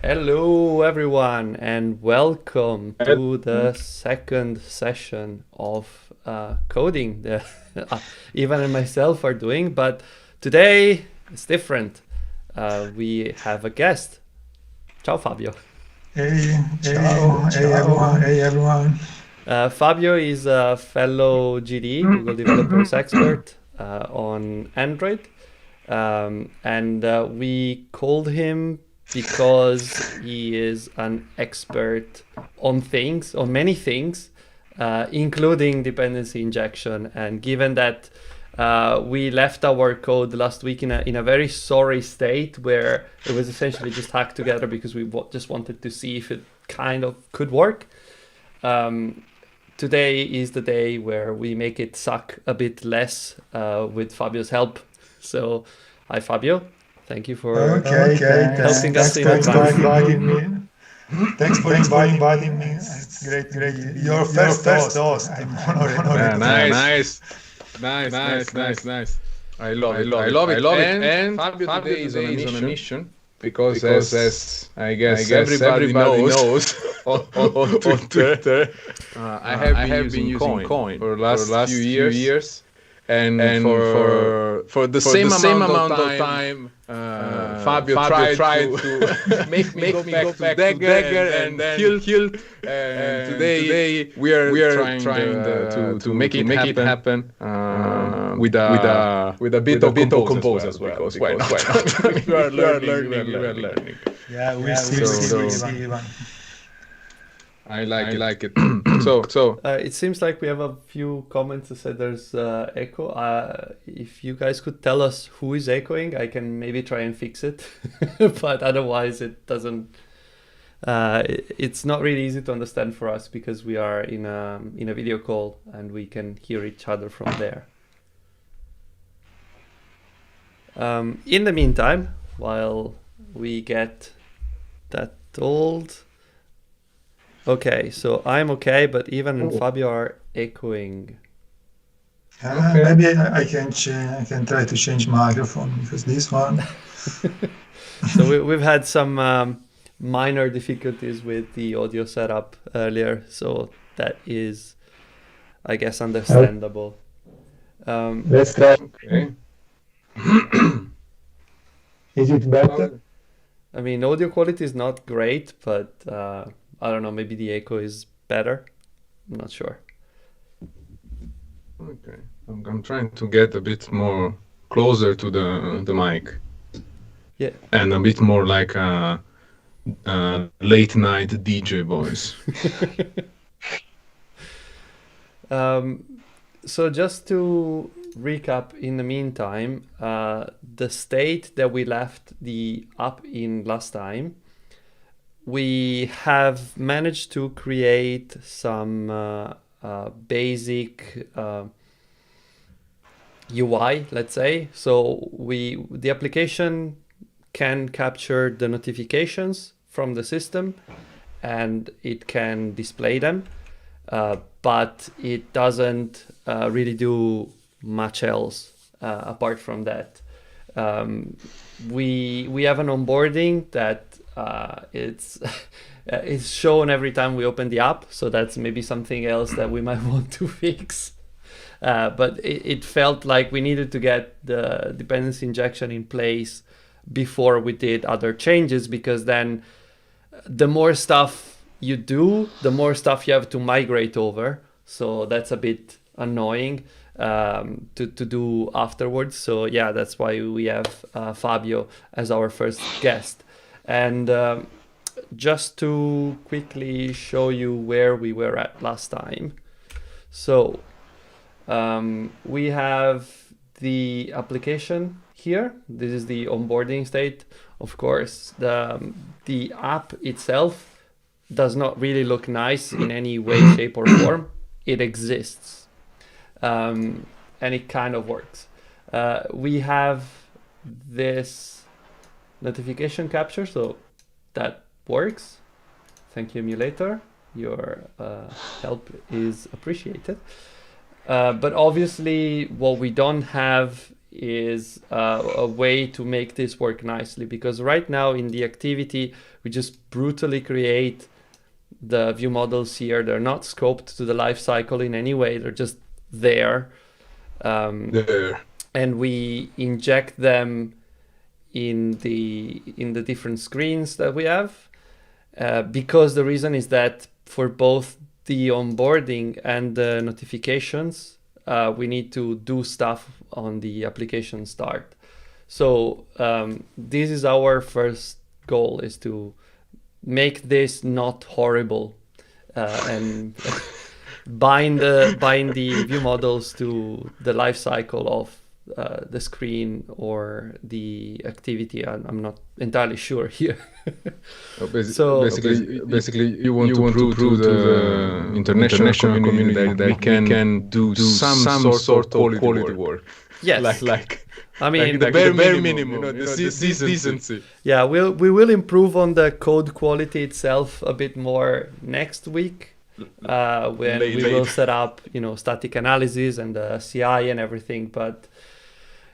Hello, everyone, and welcome to the second session of coding that Ivan and myself are doing. But today it's different. We have a guest. Ciao, Fabio. Hey, ciao, hey everyone. Fabio is a fellow GD, Google Developers Expert on Android. And we called him because he is an expert on things, on many things, including dependency injection. And given that we left our code last week in a very sorry state where it was essentially just hacked together because we just wanted to see if it kind of could work. Today is the day where we make it suck a bit less with Fabio's help. So, hi Fabio, thank you for helping us in Thanks for advance. inviting me. Thanks for inviting me. It's great. Your first host. I'm honored. Nice. I love it. And Fabio today is on a mission because as I guess everybody knows on Twitter, I have been using Coin for the last few years. And for the same amount of time, Fabio tried to make me go back to Dagger and then Hilt. And today we are trying to make it happen with a bit of Compose as well. Because why not? We are learning. Yeah, we see. I like it. So It seems like we have a few comments that said there's echo. If you guys could tell us who is echoing, I can maybe try and fix it. But otherwise, it doesn't. It's not really easy to understand for us because we are in a video call and we can hear each other from there. In the meantime, while we get that told. Okay, so I'm okay, but Ivan and Fabio are echoing. Maybe I can try to change microphone because this one. So we've had some minor difficulties with the audio setup earlier, so that is, I guess, understandable. Let's try. okay. Is it better? I mean, audio quality is not great, but I don't know, maybe the echo is better. I'm not sure. Okay, I'm trying to get a bit more closer to the mic. Yeah. And a bit more like a late night DJ voice. So just to recap, in the meantime, the state that we left the app in last time, we have managed to create some basic UI, let's say. So the application can capture the notifications from the system and it can display them, but it doesn't really do much else apart from that. We have an onboarding that it's shown every time we open the app, so that's maybe something else that we might want to fix. But it felt like we needed to get the dependency injection in place before we did other changes, because then the more stuff you do, the more stuff you have to migrate over. So that's a bit annoying to do afterwards. So yeah, that's why we have Fabio as our first guest. And just to quickly show you where we were at last time. So we have the application here. This is the onboarding state. Of course, the app itself does not really look nice in any way, shape, or form. It exists. And it kind of works. We have this notification capture, so that works. Thank you, emulator. Your help is appreciated. But obviously, what we don't have is a way to make this work nicely, because right now in the activity we just brutally create the view models here. They're not scoped to the life cycle in any way, they're just there. And we inject them in the different screens that we have, because the reason is that for both the onboarding and the notifications, we need to do stuff on the application start. So this is our first goal, is to make this not horrible, and bind the view models to the life cycle of the screen or the activity. I'm not entirely sure here. Basically, you want to prove to the international community that we can do some sort of quality work. Yes, I mean, the bare minimum, this decency. Yeah, we will improve on the code quality itself a bit more next week, when we will set up, static analysis and the CI and everything. But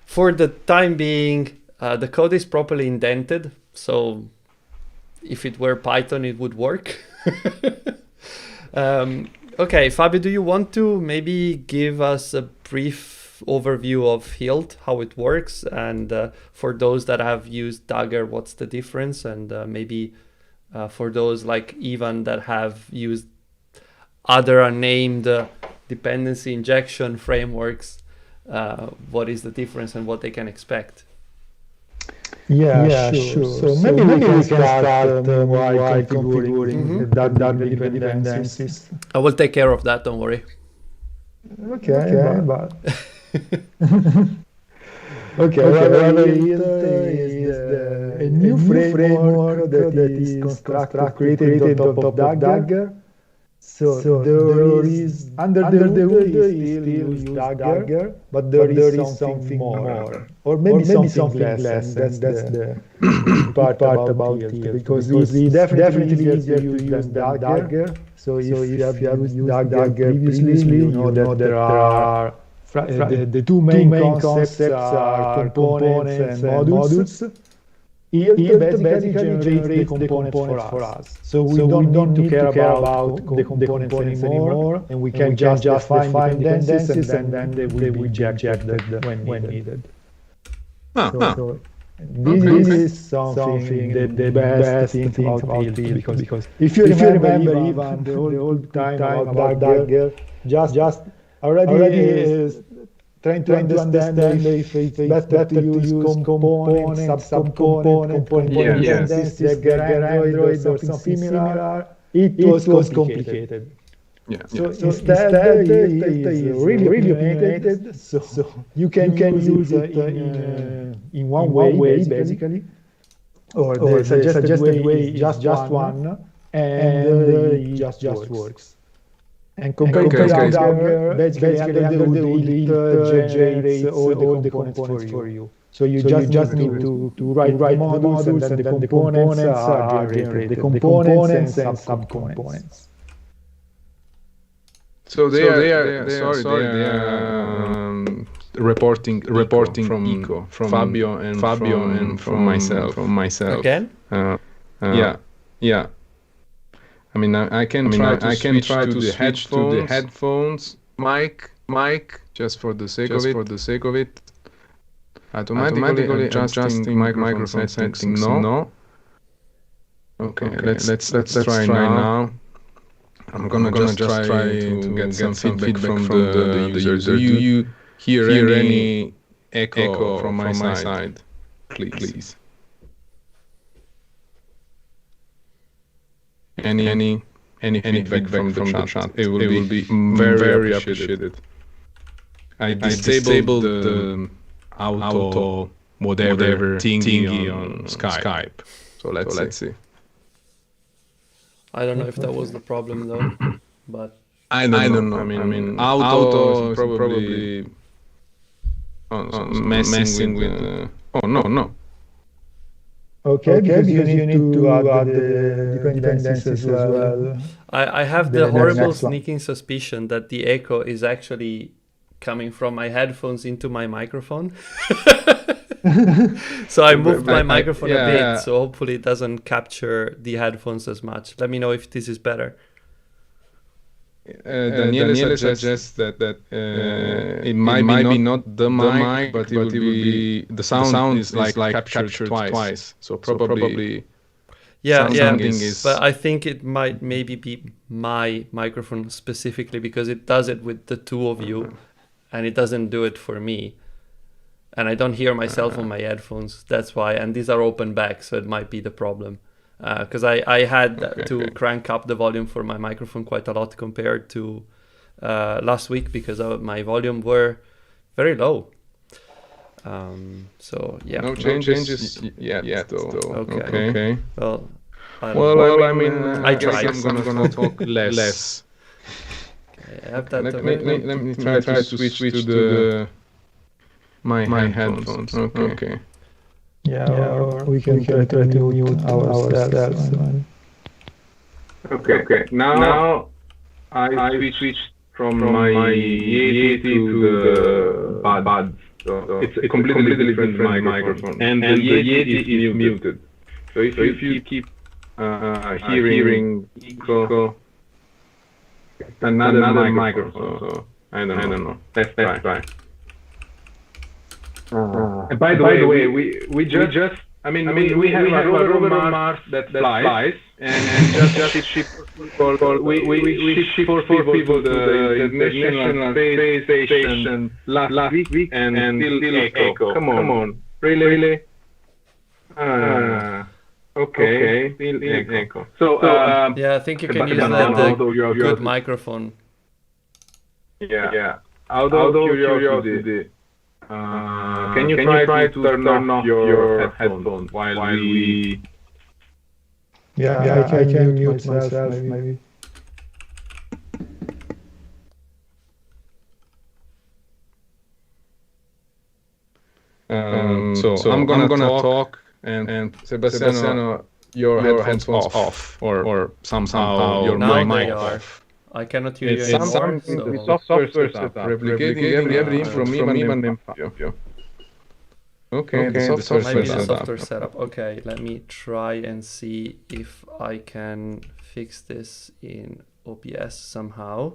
for the time being, the code is properly indented, so if it were Python, it would work. Okay, Fabio, do you want to maybe give us a brief overview of Hilt, how it works, and for those that have used Dagger, what's the difference, and maybe for those like Ivan that have used other unnamed dependency injection frameworks, what is the difference and what they can expect? Yeah, sure. So maybe we can start by configuring the dependencies. I will take care of that, don't worry. Okay, but Hilt is a new framework that is created on top of Dagger. So there is, under the hood, we still use Dagger, but there is something more, or maybe something less, and that's the part about Hilt, because it's definitely easier to use than Dagger. So if you have used Dagger previously, you know that there are the two main concepts are components and modules. Hilt basically generates the components for us. So we don't need to care about the components anymore, and we can just define dependencies, and then they will be injected when needed. So this is something the best thing about Hilt, because if you remember even the old time about Dagger, just already trying to understand if it's better to use components, subcomponents, dependencies, Android or something similar. It was complicated. So instead, Hilt is really opinionated, so you can use it in one way, basically, or the suggested way is just one, and it just works. And compared to Dagger, basically under the hood, it generates all the components for you. So you just need to write modules, and then the components are generated. The components and subcomponents. So they are reporting from Eco, from Fabio and from myself. Again? Yeah. I mean, I can try to switch to the headphones mic just for the sake of it. Automatically adjusting microphone settings. No. Okay, let's try now. I'm gonna just try to get some feedback from the user. Do you hear any echo from my side? Please. Any feedback from the chat? It will be very appreciated. I disabled the auto whatever thingy on Skype. So let's see. I don't know if that was the problem though, but I don't know. I mean, auto is probably messing with. Oh no. Okay, because you need to add the dependencies as well. I have the horrible sneaking suspicion that the echo is actually coming from my headphones into my microphone. So I moved my microphone a bit, so hopefully it doesn't capture the headphones as much. Let me know if this is better. Daniele suggests that it might be not the mic, but it will be the sound is like captured twice. So probably yeah, but I think it might maybe be my microphone specifically, because it does it with the two of you, and it doesn't do it for me. And I don't hear myself on my headphones. That's why. And these are open back, so it might be the problem. Because I had to crank up the volume for my microphone quite a lot compared to last week, because my volume were very low. So yeah. No changes yet though. Okay. Well, I mean, I tried. I'm gonna talk less. Okay, I have that. Let me try to switch to my headphones. Okay. Yeah, or we can try to mute ourselves. Okay. Now I switched from my Yeti to the buds. So it's a completely different microphone, and the Yeti is muted. So if you keep hearing echo, it's another microphone. So I don't know. Let's try. And by the way, we just I mean we have a rover on Mars that flies and just ship people. We ship four people to the International Space Station last week and still echo. Come on, really? Okay, still echo. So yeah, I think you can use the good microphone. Yeah. Out of curiosity. Can you try to turn off your headphones while we... Yeah, I can mute myself maybe. So I'm gonna talk and Sebastiano, your headphones off or somehow your mic off. I cannot hear you It's anymore. something the software setup, replicating everything from Ivan and Fabio. Okay, the software setup. Okay, let me try and see if I can fix this in OBS somehow.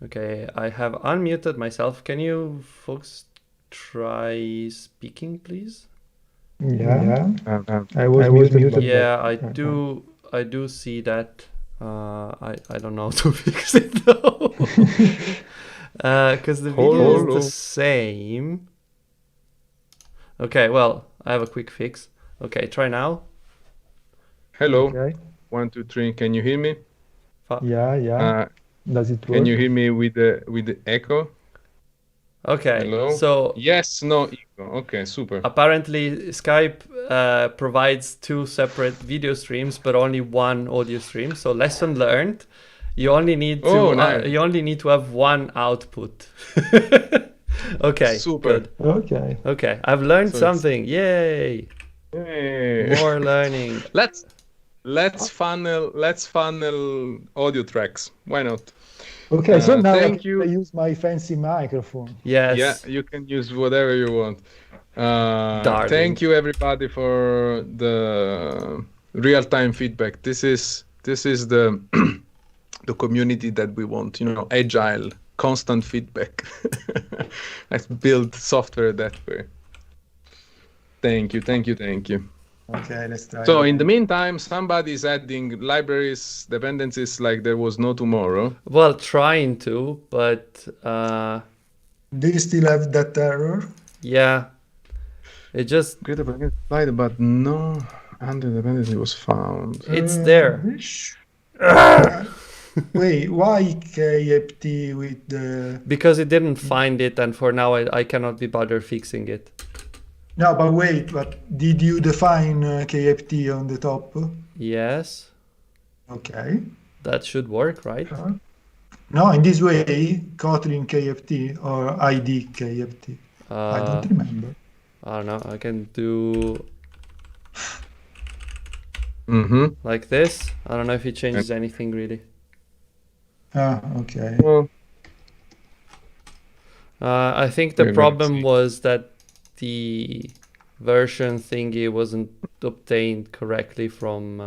Okay, I have unmuted myself. Can you folks try speaking, please? Yeah. I was muted. Yeah, I do see that. I don't know how to fix it though, because the video is the same. Okay, well, I have a quick fix. Okay, try now. Hello. Okay. 1, 2, 3. Can you hear me? Yeah. Does it work? Can you hear me with the echo? Okay. Hello? So yes, no echo. Okay, super. Apparently, Skype provides 2 separate video streams, but only 1 audio stream. So lesson learned: you only need to nice. have 1 output. Okay. Super. Good. Okay. I've learned something. Yay! More learning. Let's funnel audio tracks. Why not? Okay, so now thank you. I use my fancy microphone. Yes. Yeah, you can use whatever you want. Thank you everybody for the real-time feedback. This is the the community that we want. Agile, constant feedback. Let's build software that way. Thank you. Okay, let's try. So in the meantime, somebody's adding libraries, dependencies like there was no tomorrow. Well, trying to, but do you still have that error? Yeah, it just but no under dependency was found. It's there. Wait, why KFT with the... Because it didn't find it, and for now I cannot be bothered fixing it. No, but wait, did you define KFT on the top? Yes. Okay. That should work, right? No, in this way, Kotlin KFT or ID KFT. I don't remember. I don't know. I can do... like this. I don't know if it changes anything really. Okay. Well, I think the problem was that the version thingy wasn't obtained correctly from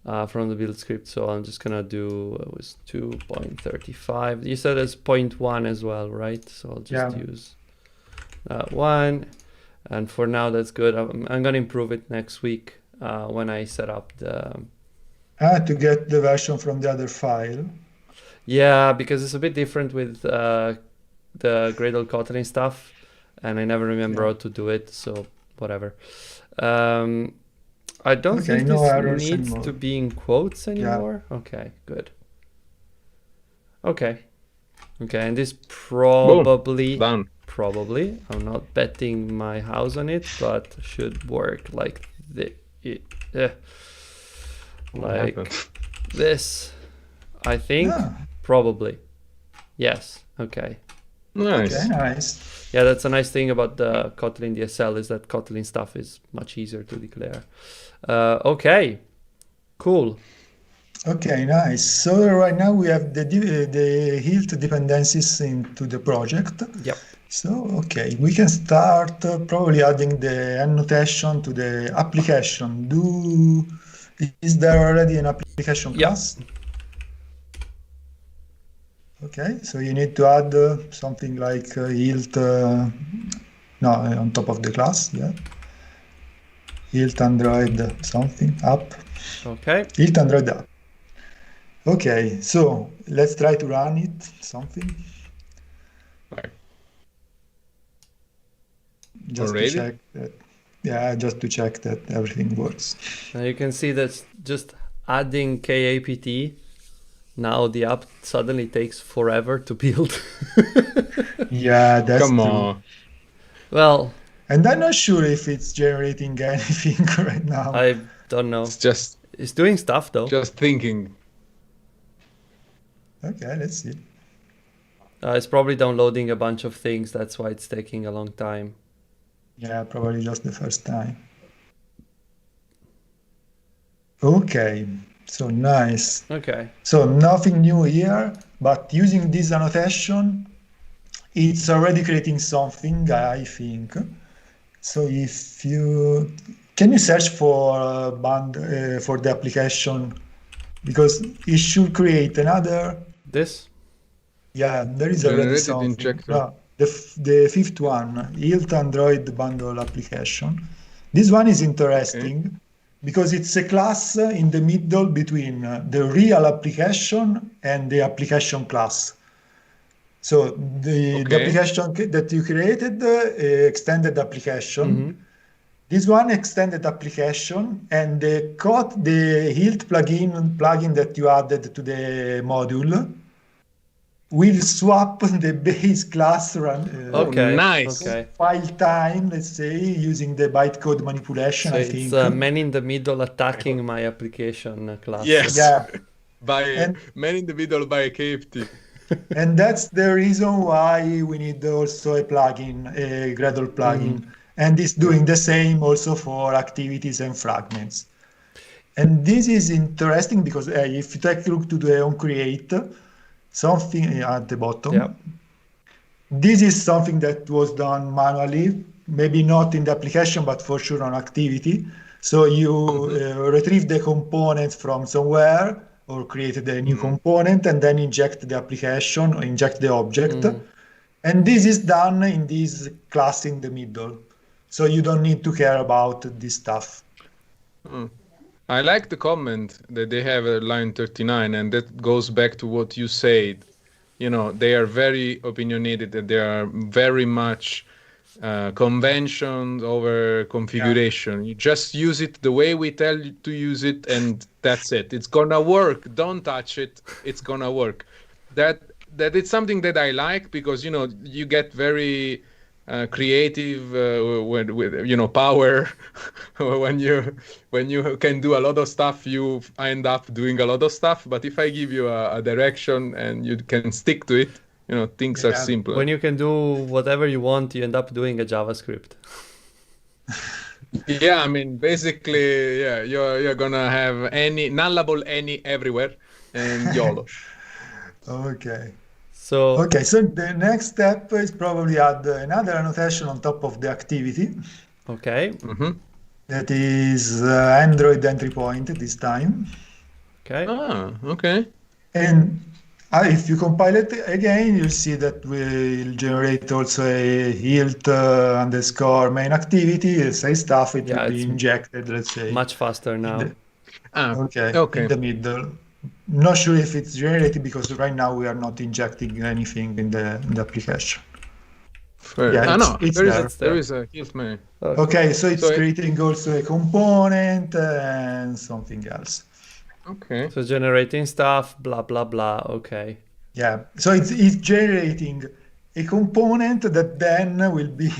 the build script, so I'm just gonna do it was 2.35. You said it's 0.1 as well, right? So I'll just use that one, and for now that's good. I'm gonna improve it next week when I set up the to get the version from the other file. Yeah, because it's a bit different with the Gradle Kotlin stuff, and I never remember how to do it, so whatever. I don't think this needs to be in quotes anymore. Okay, good. Okay, and this probably, I'm not betting my house on it, but should work like this, I think. Probably. Yes. Okay. Nice. Okay, nice. Yeah, that's a nice thing about the Kotlin DSL is that Kotlin stuff is much easier to declare. Okay. Cool. Okay, nice. So right now we have the Hilt dependencies into the project. Yep. So, okay, we can start probably adding the annotation to the application. Is there already an application class? Okay, so you need to add something like Hilt, on top of the class, Hilt Android something, app. Okay. Hilt Android app. Okay, so let's try to run it, something. Just to check that. Yeah, just to check that everything works. Now you can see that's just adding KAPT. Now the app suddenly takes forever to build. Yeah, that's Come true. on. Well, and I'm not sure if it's generating anything right now. I don't know. It's doing stuff though. Just thinking. Okay, let's see. It's probably downloading a bunch of things. That's why it's taking a long time. Yeah, probably just the first time. Okay. So nice. Okay. So nothing new here, but using this annotation, it's already creating something, I think. So if can you search for for the application, because it should create another. This? Yeah, there is already something. No, the fifth one, Hilt Android bundle application. This one is interesting. Okay. Because it's a class in the middle between the real application and the application class. So the application that you created, extended application. This one extended application, and the Hilt plugin that you added to the module will swap the base class file time, let's say, using the bytecode manipulation. So I think it's man in the middle attacking my application class. Yes. Man in the middle by KFT. And that's the reason why we need also a plugin, a Gradle plugin. And it's doing the same also for activities and fragments. And this is interesting because if you take a look to the onCreate, something at the bottom. This is something that was done manually, maybe not in the application, but for sure on activity. So you retrieve the component from somewhere or created a new component and then inject the application or inject the object. And this is done in this class in the middle. So you don't need to care about this stuff. I like the comment that they have at line 39, and that goes back to what you said. You know, they are very opinionated, and they are very much convention over configuration. You just use it the way we tell you to use it, and that's it. It's gonna work. Don't touch it. It's gonna work. That it's something that I like because, you know, you get very creative with power. when you can do a lot of stuff, you end up doing a lot of stuff. But if I give you a direction and you can stick to it, things are simpler. When you can do whatever you want, you end up doing a JavaScript. Yeah, I mean, basically, yeah, you're gonna have any nullable any everywhere, and YOLO. Okay. So Okay, so the next step is probably add another annotation on top of the activity. okay, That is Android entry point this time. okay, Ah, okay. And if you compile it again, you'll see that we'll generate also a Hilt underscore main activity. The same stuff, it yeah, will be it's injected, let's say, much faster in now. the, Ah, okay, okay. in the middle. Not sure if it's generated because right now we are not injecting anything in the application. Fair. Yeah, No, it's there is there. there is a Hilt main. Okay, so it's So creating also a component and something else. okay. So generating stuff, blah blah blah. Okay. Yeah, so it's generating a component that then will be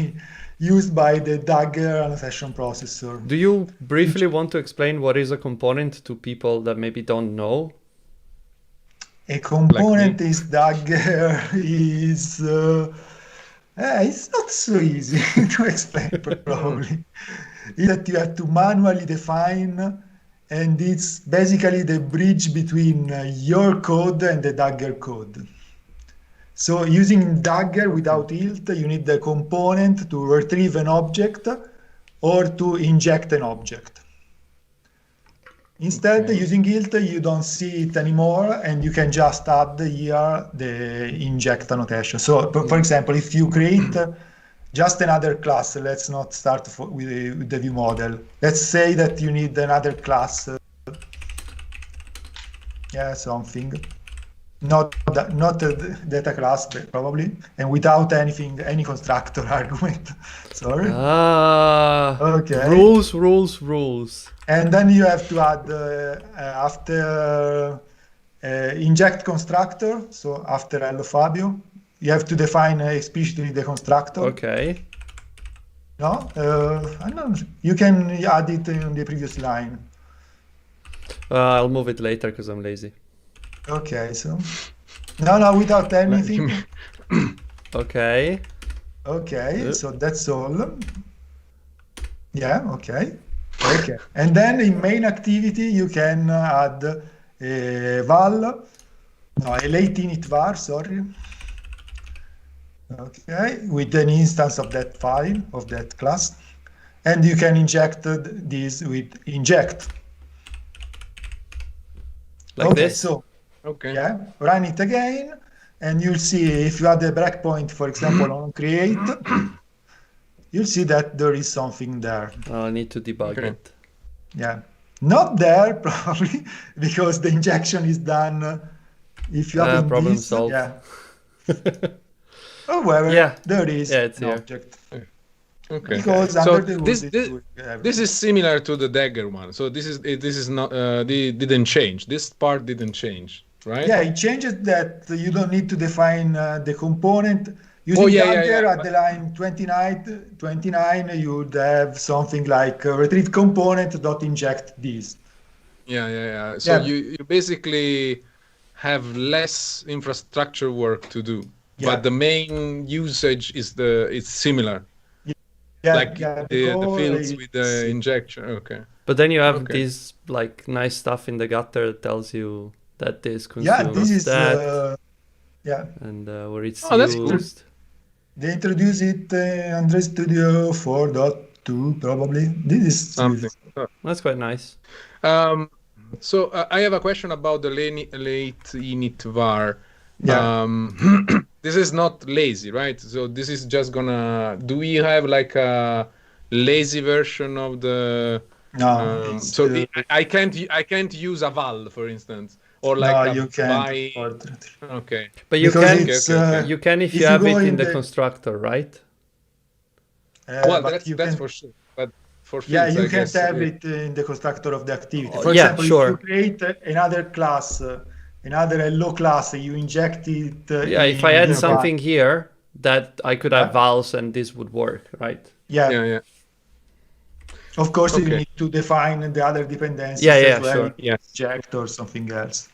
used by the Dagger annotation processor. Do you briefly want to explain what is a component to people that maybe don't know? A component is Dagger is it's not so easy to explain probably. Is that you have to manually define, and it's basically the bridge between your code and the Dagger code. So using Dagger without Hilt, you need the component to retrieve an object or to inject an object. Instead, using Hilt, you don't see it anymore, and you can just add here the inject annotation. So, for example, if you create just another class, let's not start with the view model. Let's say that you need another class, something. Not a data class, probably, and without any constructor argument. Sorry. Okay. Rules. And then you have to add after inject constructor. So after hello Fabio, you have to define explicitly the constructor. Okay. No, I don't know. You can add it in the previous line. I'll move it later because I'm lazy. Okay, so no, without anything. Okay. Okay, so that's all. Yeah, okay. And then in main activity, you can add a late init var, sorry. Okay, with an instance of that file, of that class. And you can inject this with inject. Like this? So, yeah, run it again, and you'll see if you add a breakpoint, for example, on create, you'll see that there is something there. I need to debug it. Yeah, not there probably because the injection is done. If you have problem this, solved. Yeah. However, there is an object. Okay. Because so this is similar to the Dagger one. So this is not didn't change. This part didn't change, right? Yeah, it changes that you don't need to define the component. Using Dagger at the line 29, you would have something like retrieve component dot inject this. Yeah. So you basically have less infrastructure work to do, but the main usage is it's similar. The fields with the injection. Okay. But then you have this like nice stuff in the gutter that tells you that this consumes that. And where it's that's used. cool. They introduce it Android Studio 4.2 probably. This is something. That's quite nice. So I have a question about the late init var. This is not lazy, right? So this is just gonna. Do we have like a lazy version of the? No. So I can't use a val, for instance, or like no, you can't. Okay. But you because can. You can if you have it in the constructor, right? Well, that's for sure. But for fields, you can't have it in the constructor of the activity. For example, if you create another class. Another hello class, you inject it. If I had something here that I could have vals and this would work, right? Yeah. Of course, you need to define the other dependencies as well. Inject or something else.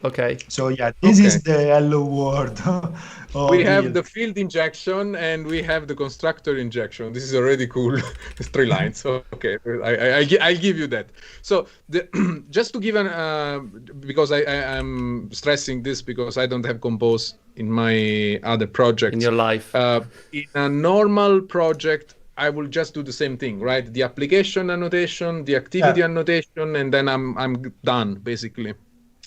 Okay. So yeah, this Okay. is the hello world. We have the field injection and we have the constructor injection. This is already cool. It's 3 lines. Okay, I'll give you that. So just to give because I'm stressing this because I don't have Compose in my other projects. In your life. In a normal project, I will just do the same thing, right? The application annotation, the activity annotation, and then I'm done basically.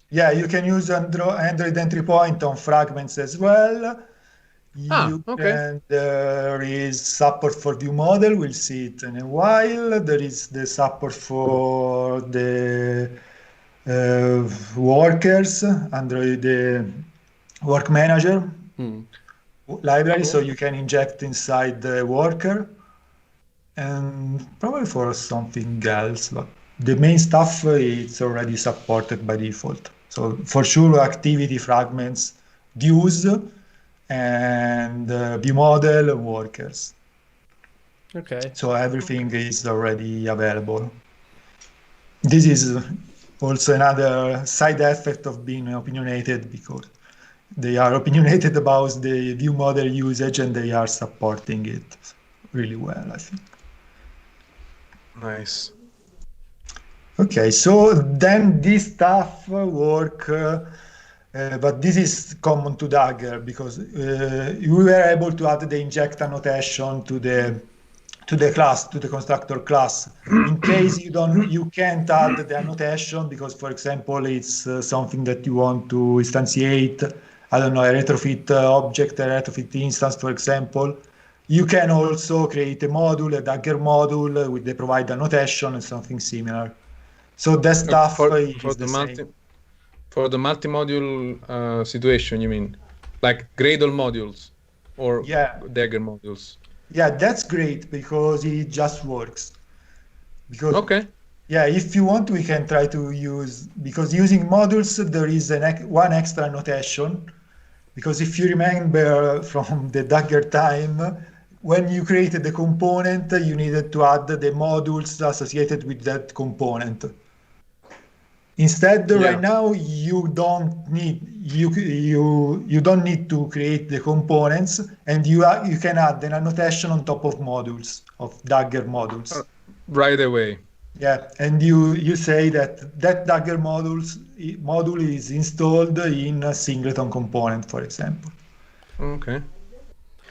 Yeah, you can use Android entry point on fragments as well. There is support for ViewModel. We'll see it in a while. There is the support for the workers, Android work manager library, so you can inject inside the worker, and probably for something else, but the main stuff it's already supported by default. So for sure, activity fragments, views, and ViewModel workers. Okay. So everything is already available. This is also another side effect of being opinionated, because they are opinionated about the ViewModel usage and they are supporting it really well, I think. Nice. Okay, so then this stuff work, but this is common to Dagger because we were able to add the inject annotation to the class, to the constructor class. In case you can't add the annotation because, for example, it's something that you want to instantiate, I don't know, a retrofit object, a retrofit instance, for example. You can also create a module, a Dagger module with the provide annotation and something similar. So that stuff is the same. For the multi-module situation, you mean? Like Gradle modules or Dagger modules? Yeah, that's great because it just works. Because if you want, we can try to use, because using modules, there is one extra annotation. Because if you remember from the Dagger time, when you created the component, you needed to add the modules associated with that component. Instead, right now, you don't need to create the components, and you can add an annotation on top of modules, of Dagger modules. Right away. Yeah, and you say that Dagger module is installed in a singleton component, for example. Okay.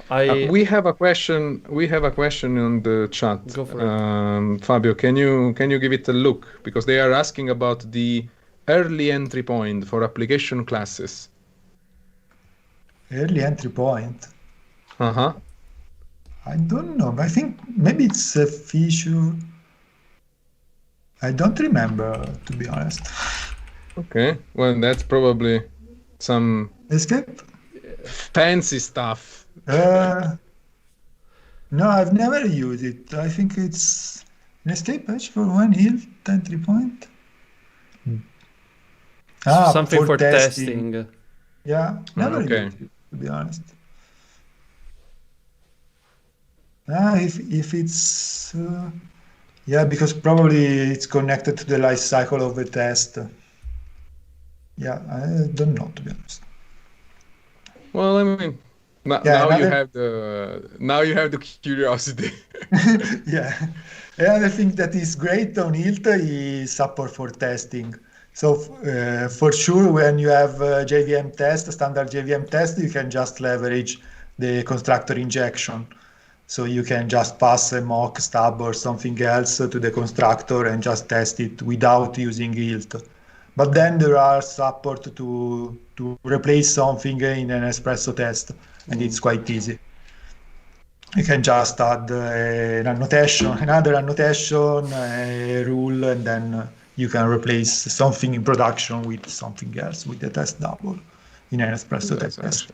We have a question. We have a question on the chat. Go for it. Fabio, can you give it a look, because they are asking about the early entry point for application classes. Early entry point. I don't know. I think maybe it's a feature. I don't remember, to be honest. Okay, well, that's probably some escape fancy stuff. No, I've never used it. I think it's an escape patch for one Hilt entry point. Something for testing. Yeah, never used it, to be honest. If it's because probably it's connected to the life cycle of the test. Yeah, I don't know, to be honest. Well, I mean, now you have the curiosity. Yeah. Another thing that is great on Hilt is support for testing. So for sure, when you have JVM test, standard JVM test, you can just leverage the constructor injection. So you can just pass a mock stub or something else to the constructor and just test it without using Hilt. But then there are support to replace something in an espresso test, and it's quite easy. You can just add an annotation, another annotation, a rule, and then you can replace something in production with something else, with the test double in an espresso test.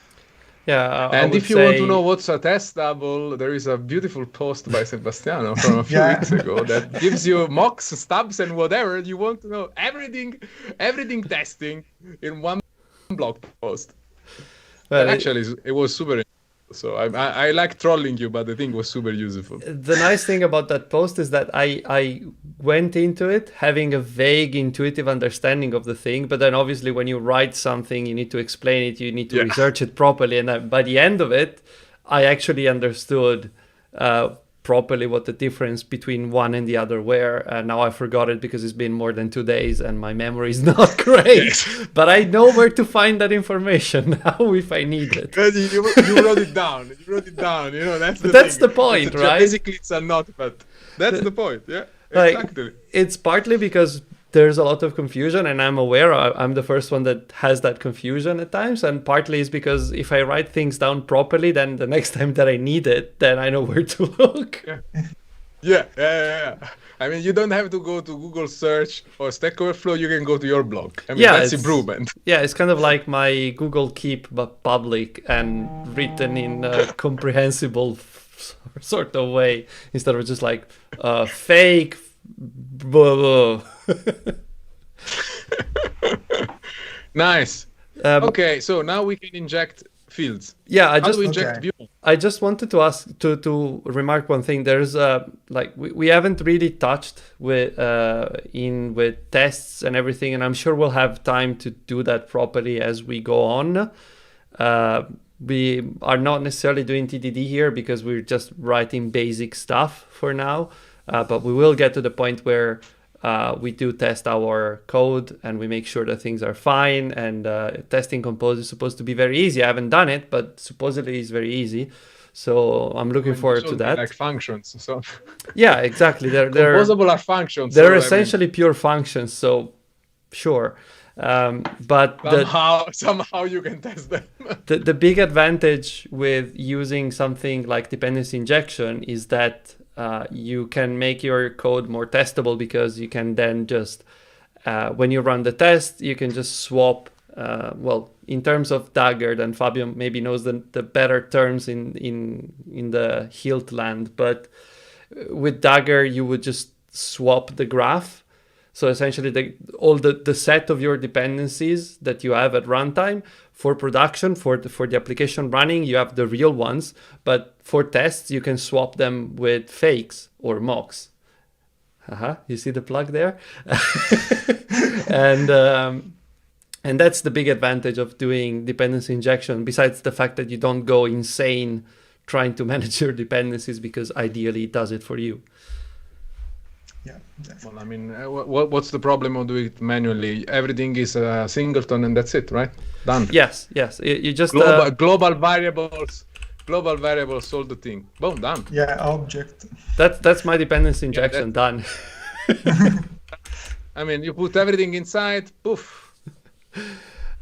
Yeah, and if you want to know what's a test double, there is a beautiful post by Sebastiano from a few weeks ago that gives you mocks, stubs, and whatever you want to know. Everything testing in one blog post. Well, actually, it was super. So I like trolling you, but the thing was super useful. The nice thing about that post is that I went into it having a vague intuitive understanding of the thing, but then obviously when you write something, you need to explain it, you need to research it properly, and by the end of it, I actually understood properly what the difference between one and the other were. Now I forgot it because it's been more than 2 days and my memory is not great. But I know where to find that information now if I need it. You wrote it down. You wrote it down. You know, that's the point, right? Basically, it's a not, but that's the point. Yeah, exactly. Like, it's partly because there's a lot of confusion, and I'm aware I'm the first one that has that confusion at times, and partly is because if I write things down properly, then the next time that I need it, then I know where to look. Yeah. I mean, you don't have to go to Google search or Stack Overflow, you can go to your blog. I mean, that's improvement. Yeah, it's kind of like my Google Keep, but public and written in a comprehensible sort of way, instead of just like fake blah, blah. Nice. Okay, so now we can inject fields. Yeah, How do we inject view? I just wanted to ask to remark one thing. There's like we haven't really touched with tests and everything, and I'm sure we'll have time to do that properly as we go on. We are not necessarily doing TDD here because we're just writing basic stuff for now, but we will get to the point where we do test our code and we make sure that things are fine, and testing Compose is supposed to be very easy. I haven't done it, but supposedly it's very easy. So I'm looking forward to that. Like functions. So yeah, exactly. Composable are functions. They're essentially pure functions. So sure. But somehow you can test them. the big advantage with using something like dependency injection is that you can make your code more testable, because you can then just when you run the test, you can just swap in terms of Dagger, then Fabio maybe knows the better terms in the Hilt land, but with Dagger you would just swap the graph. So essentially all the set of your dependencies that you have at runtime for production, for the application running, you have the real ones, but for tests, you can swap them with fakes or mocks. You see the plug there? And that's the big advantage of doing dependency injection, besides the fact that you don't go insane trying to manage your dependencies, because ideally it does it for you. Yeah, definitely. Well, I mean, what's the problem of doing it manually? Everything is a singleton and that's it, right? Done. Yes. You just global variables solve the thing. Boom, done. Yeah, object. That's my dependency injection done. I mean, you put everything inside. Poof.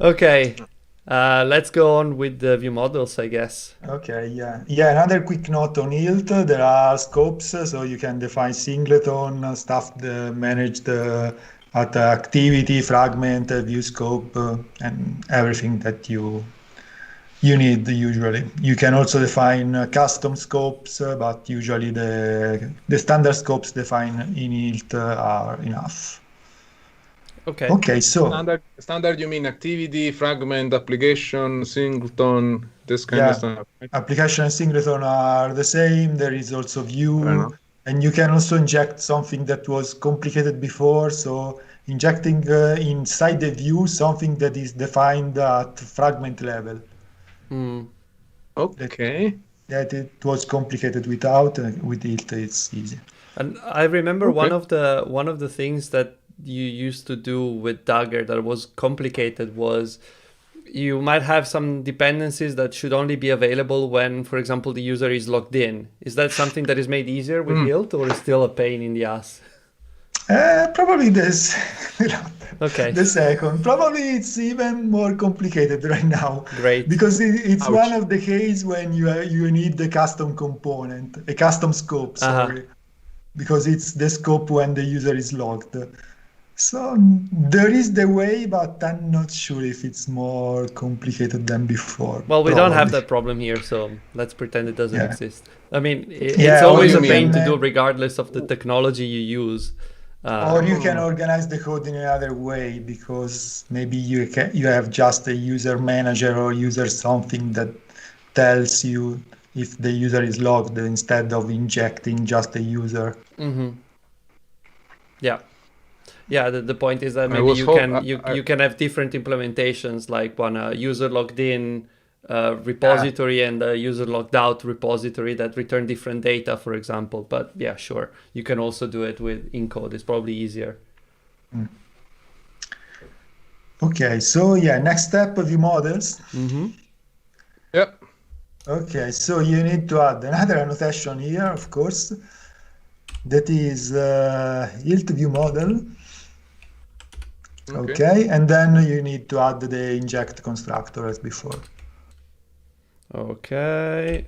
Okay. Let's go on with the ViewModels, I guess. Okay, yeah. Another quick note on Hilt, there are scopes, so you can define singleton, stuff managed at activity, fragment, view scope, and everything that you need usually. You can also define custom scopes, but usually the standard scopes defined in Hilt are enough. Okay, so standard you mean activity, fragment, application, singleton, this kind of stuff, right? Application and singleton are the same. There is also view, and you can also inject something that was complicated before. So injecting inside the view something that is defined at fragment level. Okay. That it was complicated without. With it, it's easy. And I remember one of the things that you used to do with Dagger that was complicated was you might have some dependencies that should only be available when, for example, the user is logged in. Is that something that is made easier with Hilt, or is still a pain in the ass? Probably this. Okay. The second. Probably it's even more complicated right now. Great. Because it's one of the cases when you need the custom component, a custom scope, sorry. Because it's the scope when the user is logged. So there is the way, but I'm not sure if it's more complicated than before. Well, we don't have that problem here, so let's pretend it doesn't exist. I mean, it's always a pain to do regardless of the technology you use. Or you can organize the code in another way, because maybe you have just a user manager or user something that tells you if the user is logged instead of injecting just a user. Yeah. Yeah, the point is that I maybe was you hope- can you can have different implementations, like one user logged in repository and a user logged out repository that return different data, for example. But yeah, sure, you can also do it with in code. It's probably easier. Okay, so yeah, next step, view models. Yep. Okay, so you need to add another annotation here, of course. That is Hilt view model. Okay, and then you need to add the inject constructor as before. Okay,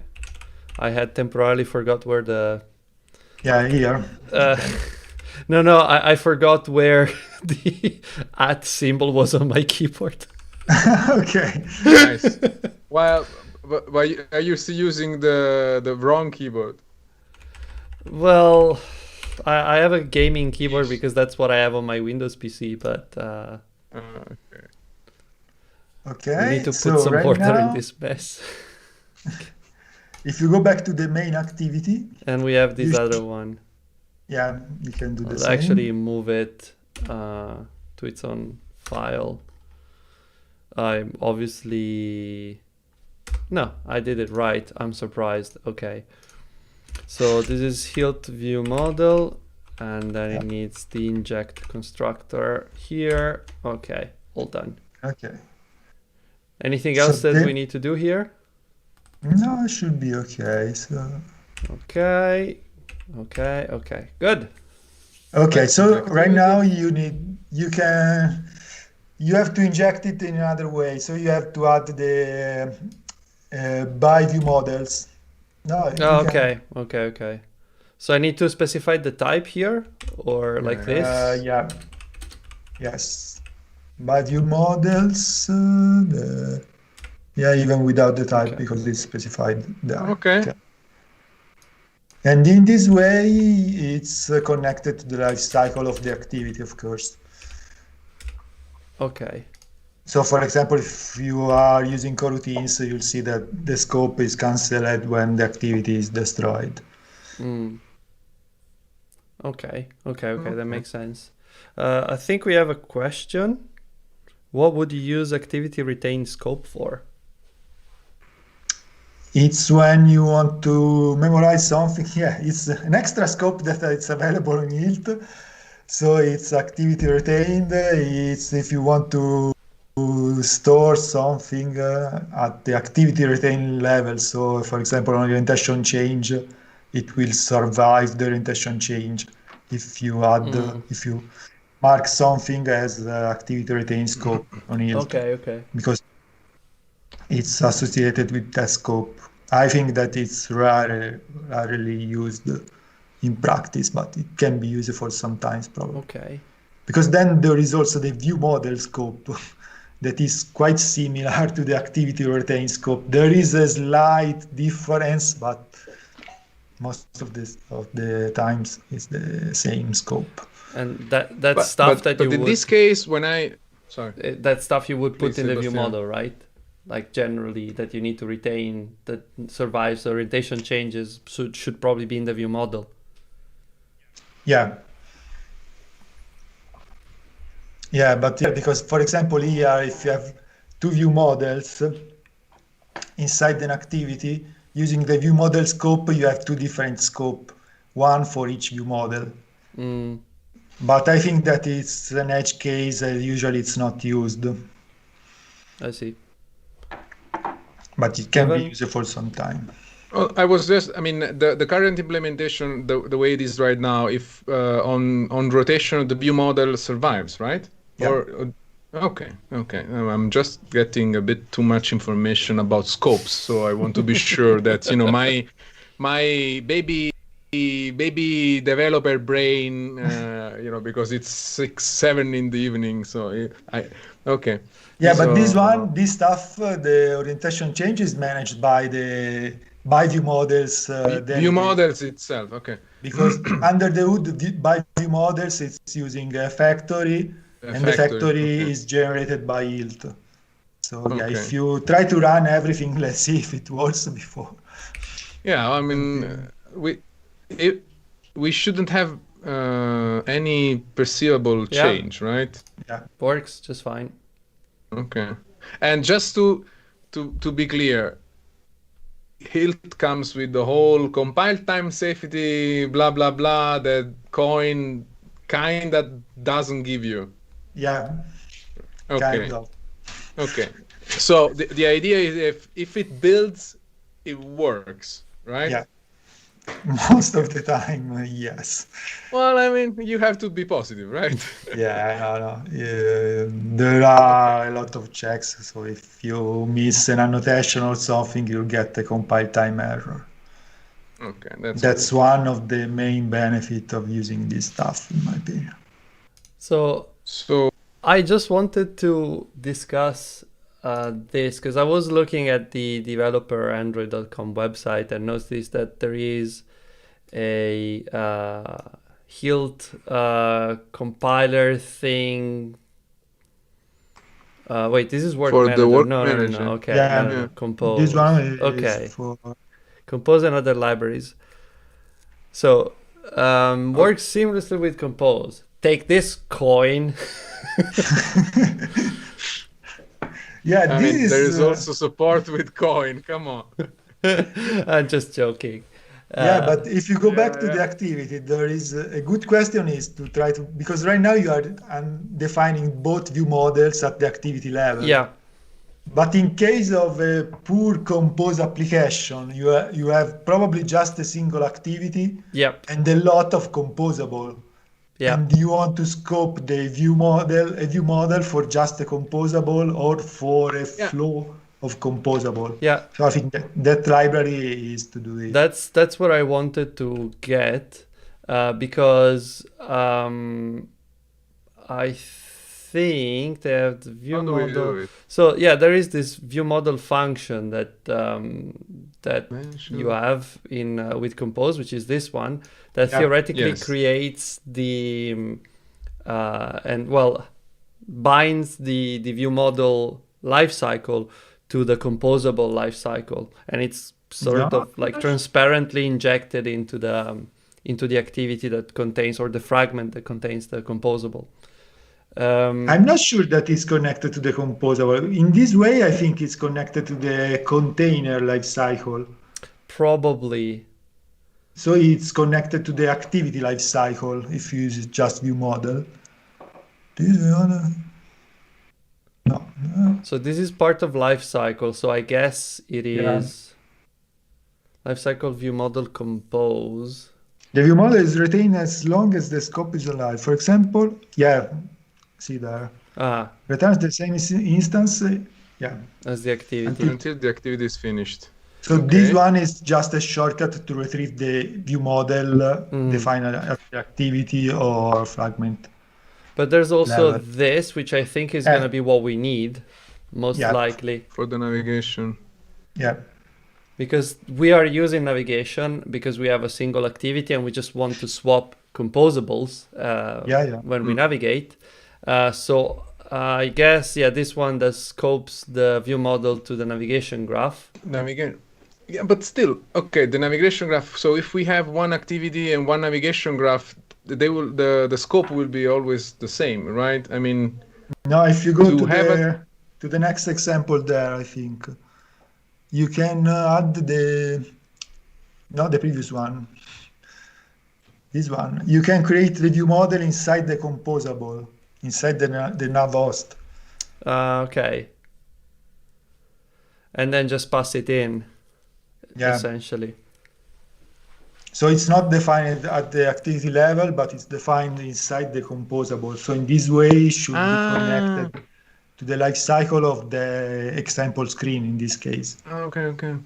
I had temporarily forgot where the here. No, I forgot where the @ symbol was on my keyboard. Okay. Nice. Well, but are you still using the wrong keyboard? Well, I have a gaming keyboard because that's what I have on my Windows PC, but Okay. we need to put some order in this mess. If you go back to the main activity, and we have this other one. Yeah, we can do the I'll same. actually move it to its own file. I'm obviously... No, I did it right. I'm surprised. Okay. So this is Hilt view model, and then it needs the inject constructor here. Okay, all done. Okay. Anything else that we need to do here? No, it should be okay. So. Okay. Good. Okay, so right now you have to inject it in another way. So you have to add the by ViewModels. No. Okay. So I need to specify the type here, or like this? Yeah. Yes. By ViewModels. Even without the type, because it's specified there. Okay. And in this way, it's connected to the life cycle of the activity, of course. Okay. So, for example, if you are using coroutines, you'll see that the scope is cancelled when the activity is destroyed. Okay, that makes sense. I think we have a question. What would you use activity retain scope for? It's when you want to memorize something. Yeah, it's an extra scope that it's available in Hilt. So it's activity retained. It's if you want to store something at the activity retained level. So, for example, on orientation change, it will survive the orientation change if you add, if you mark something as activity retained scope on Hilt. Okay. Because it's associated with that scope. I think that it's rarely used in practice, but it can be useful sometimes probably. Okay. Because then there is also the view model scope that is quite similar to the activity retained scope. There is a slight difference, but most of the times it's the same scope. And that's stuff that you would... But in this case, that stuff you would put in the view model, right? Like generally that you need to retain that survives orientation changes should probably be in the view model. Yeah, but because for example here, if you have two view models inside an activity, using the view model scope, you have two different scope, one for each view model. But I think that it's an edge case, usually it's not used. I see. But it can be useful sometime. Well, the current implementation, the way it is right now, if on rotation, the view model survives, right? Yeah. Okay. I'm just getting a bit too much information about scopes, so I want to be sure that my baby developer brain, because it's 6, 7 in the evening, so okay. Yeah, but this stuff, the orientation change is managed by the ViewModels. ViewModels itself, okay. Because under the hood, by ViewModels, it's using a factory, and the factory is generated by Hilt. So if you try to run everything, let's see if it works before. Yeah, we shouldn't have any perceivable change, right? Yeah. Works just fine. Okay. And just to be clear, Hilt comes with the whole compile time safety, blah blah blah, that coin kind that doesn't give you. Yeah. Okay. Kind of. Okay. So the idea is if it builds, it works, right? Yeah. Most of the time, yes. Well, I mean, you have to be positive, right? Yeah, no. There are a lot of checks, so if you miss an annotation or something, you'll get a compile time error. Okay, that's one of the main benefits of using this stuff, in my opinion. So I just wanted to discuss this because I was looking at the developer.android.com website and noticed that there is a Hilt compiler thing. Wait, this is work for manager. the work No. Okay, Yeah, no. Compose. This one is okay. For Compose and other libraries. So works seamlessly with Compose. Take this coin. Yeah, I mean, there is also support with coin. Come on. I'm just joking. Yeah, but if you go back to the activity, there is a good question is to try to, because right now you are defining both view models at the activity level. Yeah. But in case of a poor Compose application, you have probably just a single activity and a lot of composable. Yeah. And you want to scope the view model for just a composable or for a flow of composable. Yeah. So I think that library is to do it. That's what I wanted to get because I think they have the view model. So yeah, there is this view model function that you have in with Compose, which is this one that theoretically creates the binds the view model lifecycle to the composable lifecycle, and it's sort of like transparently injected into the activity that contains, or the fragment that contains the composable. I'm not sure that it's connected to the composable. In this way, I think it's connected to the container lifecycle. Probably. So it's connected to the activity lifecycle if you use just view model. No. So this is part of lifecycle. So I guess it is lifecycle view model compose. The view model is retained as long as the scope is alive. For example, see there. Returns the same instance, as the activity until the activity is finished. So this one is just a shortcut to retrieve the view model, the final activity or fragment. But there's also this, which I think is going to be what we need, most likely. For the navigation. Yeah. Because we are using navigation because we have a single activity and we just want to swap composables when we navigate. So I guess, this one that scopes the view model to the navigation graph. Yeah, but still, the navigation graph. So if we have one activity and one navigation graph, the scope will be always the same, right? I mean, no. If you go to the next example there, I think you can add the previous one. This one, you can create the view model inside the composable, inside the nav host. Okay. And then just pass it in. Essentially. So it's not defined at the activity level, but it's defined inside the composable. So in this way, it should be connected to the life cycle of the example screen in this case. Okay.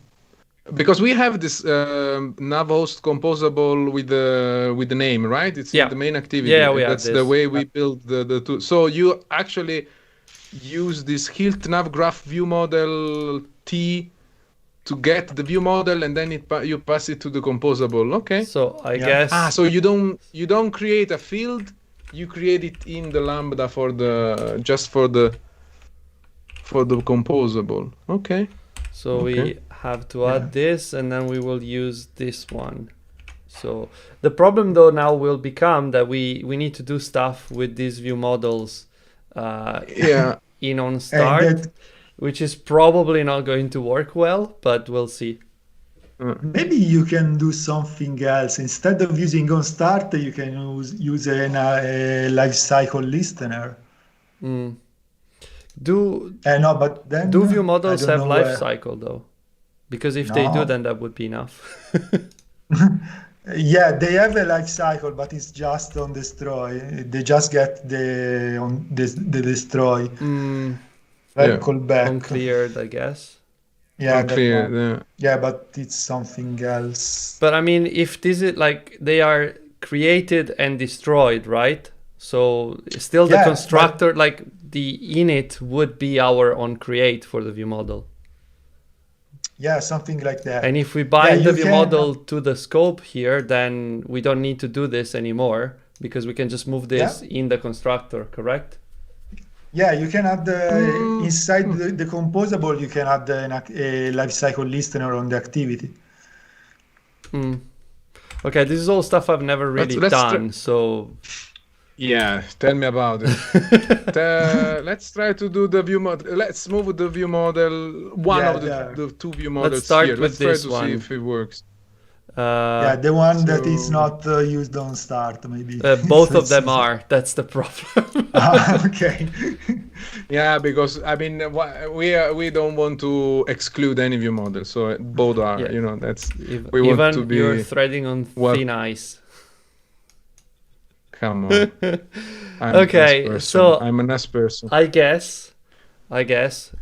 Because we have this nav host composable with the name, right? It's the main activity. Yeah, that's the way we build the two. So you actually use this Hilt nav graph view model T to get the view model, and then you pass it to the composable. Okay. So I guess. So you don't create a field, you create it in the lambda for the composable. Okay. So we have to add this, and then we will use this one. So the problem though now will become that we need to do stuff with these view models Yeah. in on And start, that which is probably not going to work well, but we'll see. maybe you can do something else. Instead of using on start, you can use a life cycle listener. Do No, but then view I models don't have know life where. cycle though? Because if they do, No. then that would be enough. Yeah, they have a life cycle, but it's just on destroy. They just get the destroy. Yeah. Callback. Uncleared, I guess. Yeah, that Unclear. one. Yeah. Yeah, but it's something else. But I mean, if this is like they are created and destroyed, right? So still the Yeah, constructor, like the init would be our on create for the view model. Yeah, something like that. And if we bind you the view can- model to the scope here, then we don't need to do this anymore because we can just move this in the constructor, correct? Yeah, you can add inside the composable, you can add a lifecycle listener on the activity. Okay, this is all stuff I've never really done, so Yeah, tell me about it. Let's try to do the view model. Let's move the view model. One of the two view models start here. with Let's try this to one. see if it works. Yeah, the one that is not used on start, maybe. Both of them are. That's the problem. Okay. Yeah, because I mean, we don't want to exclude any view model, so both are. Yeah. You know, that's Even want to be. you're threading on thin ice. Come on. Okay, so I'm a nice person. I guess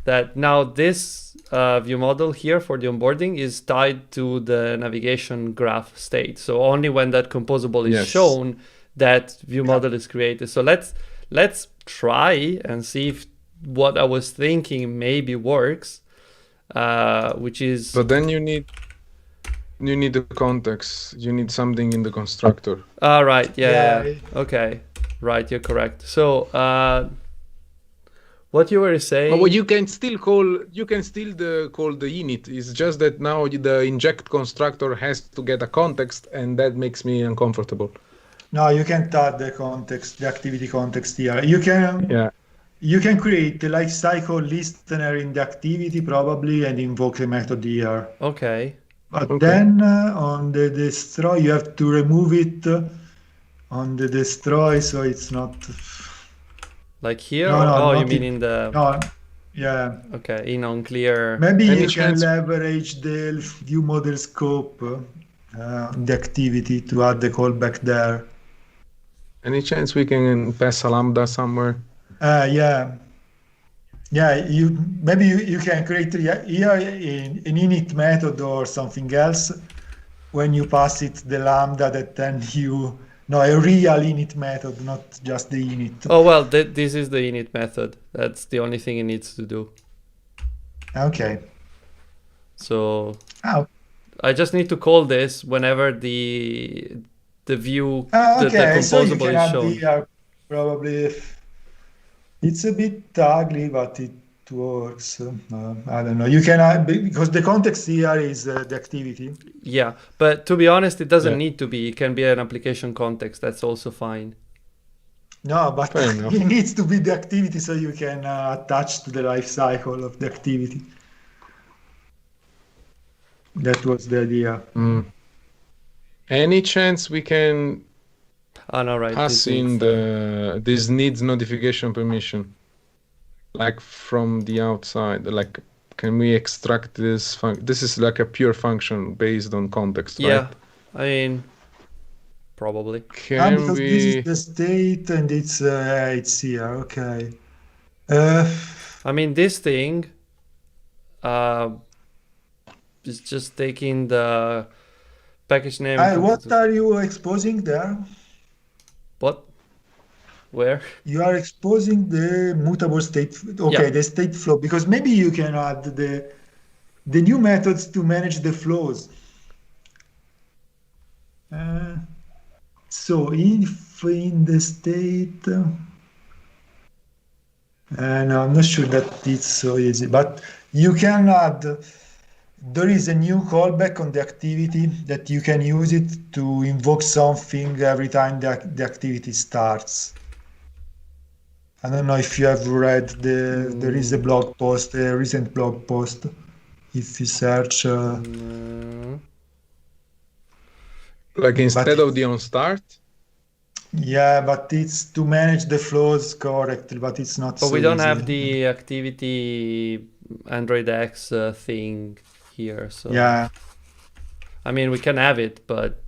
that now this view model here for the onboarding is tied to the navigation graph state. So only when that composable is shown, that view model is created. So let's try and see if what I was thinking maybe works, which is. But then you need the context. You need something in the constructor. Right. Yeah. Okay. Right. You're correct. So what you were saying? Well, you can still call the init. It's just that now the inject constructor has to get a context, and that makes me uncomfortable. No, you can't add the context, the activity context here. You can create the lifecycle listener in the activity probably and invoke the method here. Okay. But then on the destroy, you have to remove it on the destroy, so it's not. Like here? No, you mean in the... No, yeah. Okay, in unclear... Maybe you can leverage the view model scope, the activity to add the callback there. Any chance we can pass a lambda somewhere? Yeah. Yeah, maybe you can create here an init method or something else when you pass it the lambda that then a real init method, not just the init. Oh, well, this is the init method. That's the only thing it needs to do. Okay. So I just need to call this whenever the view, the composable is shown. Here, probably it's a bit ugly, but it works. I don't know. You can add, because the context here is the activity. Yeah, but to be honest, it doesn't need to be. It can be an application context. That's also fine. No, but it needs to be the activity so you can attach to the life cycle of the activity. That was the idea. Any chance we can pass in this needs notification permission, like from the outside? Like, can we extract this? This is like a pure function based on context, right? Yeah, I mean, probably. Because this is the state and it's here. Okay. I mean, this thing is just taking the package name. What are you exposing there? What? Where? You are exposing the mutable state. Okay, the state flow, because maybe you can add the new methods to manage the flows. So if in the state, no, I'm not sure that it's so easy, but you can add there is a new callback on the activity that you can use it to invoke something every time the activity starts. I don't know if you have read there is a blog post, a recent blog post. If you search, like instead of the onStart. Yeah, but it's to manage the flows correctly, but it's not. But so we don't easy. have the activity Android X thing here, so Yeah. I mean, we can have it, but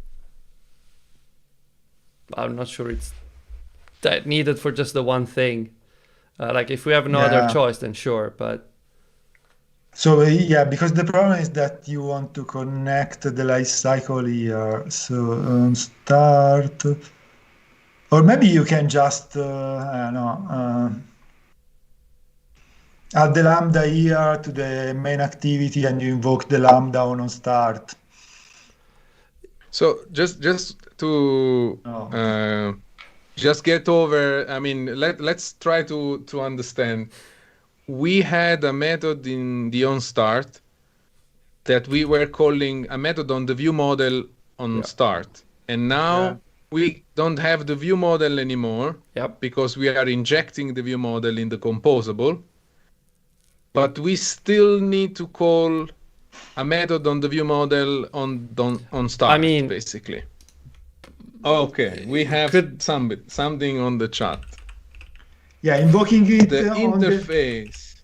I'm not sure it's that needed for just the one thing. Like if we have no other choice, then sure, but. So yeah, because the problem is that you want to connect the life cycle here. So start, or maybe you can just I don't know, add the lambda here to the main activity, and you invoke the lambda on start. So just to just get over, I mean, let's try to understand. We had a method in the onStart that we were calling a method on the ViewModel on start, and now we don't have the ViewModel anymore because we are injecting the ViewModel in the composable, but we still need to call a method on the ViewModel on start. I mean, basically. Okay, we have something on the chat. Yeah, invoking it the on interface.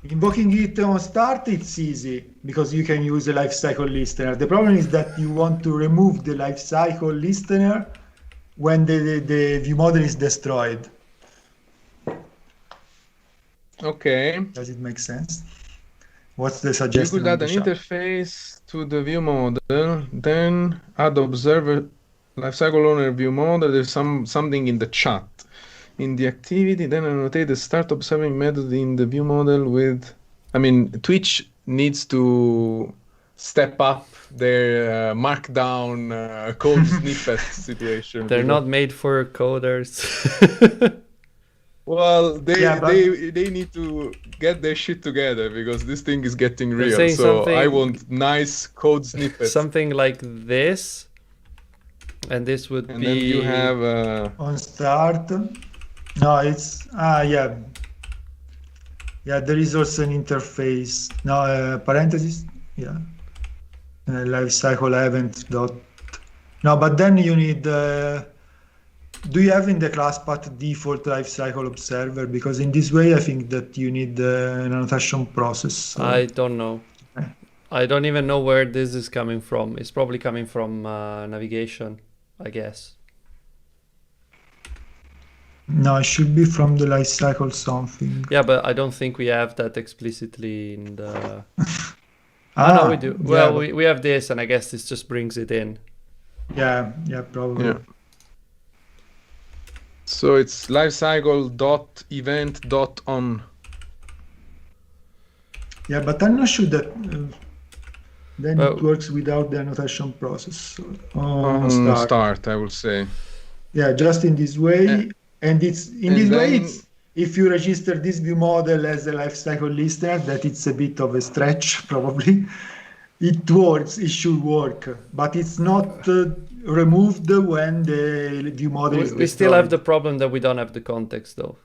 Invoking it on start, it's easy because you can use a lifecycle listener. The problem is that you want to remove the lifecycle listener when the ViewModel is destroyed. Okay. Does it make sense? What's the suggestion? You could add an interface to the ViewModel, then add observer lifecycle owner ViewModel. There's something in the chat. In the activity, then annotate the start observing method in the ViewModel with. I mean, Twitch needs to step up their markdown code snippet situation. They're not made for coders. Well, they need to get their shit together because this thing is getting real. So I want nice code snippets. Something like this, and this would be. And then you have on start. No, it's yeah. There is also an interface. No, parentheses. Yeah, lifecycle event dot. No, but then you need. Do you have in the class path default lifecycle observer? Because in this way, I think that you need an annotation process. So. I don't know. I don't even know where this is coming from. It's probably coming from navigation, I guess. No, it should be from the lifecycle something. Yeah, but I don't think we have that explicitly in the. No, we do. Well, we have this, and I guess this just brings it in. Yeah, probably. Yeah. So it's lifecycle dot event dot on. Yeah, but I'm not sure that then it works without the annotation process. On start, I would say. Yeah, just in this way. And it's in this way, it's, if you register this ViewModel as a lifecycle listener, that it's a bit of a stretch, probably. It works, it should work, but it's not removed when the ViewModel is destroyed. We still have the problem that we don't have the context, though.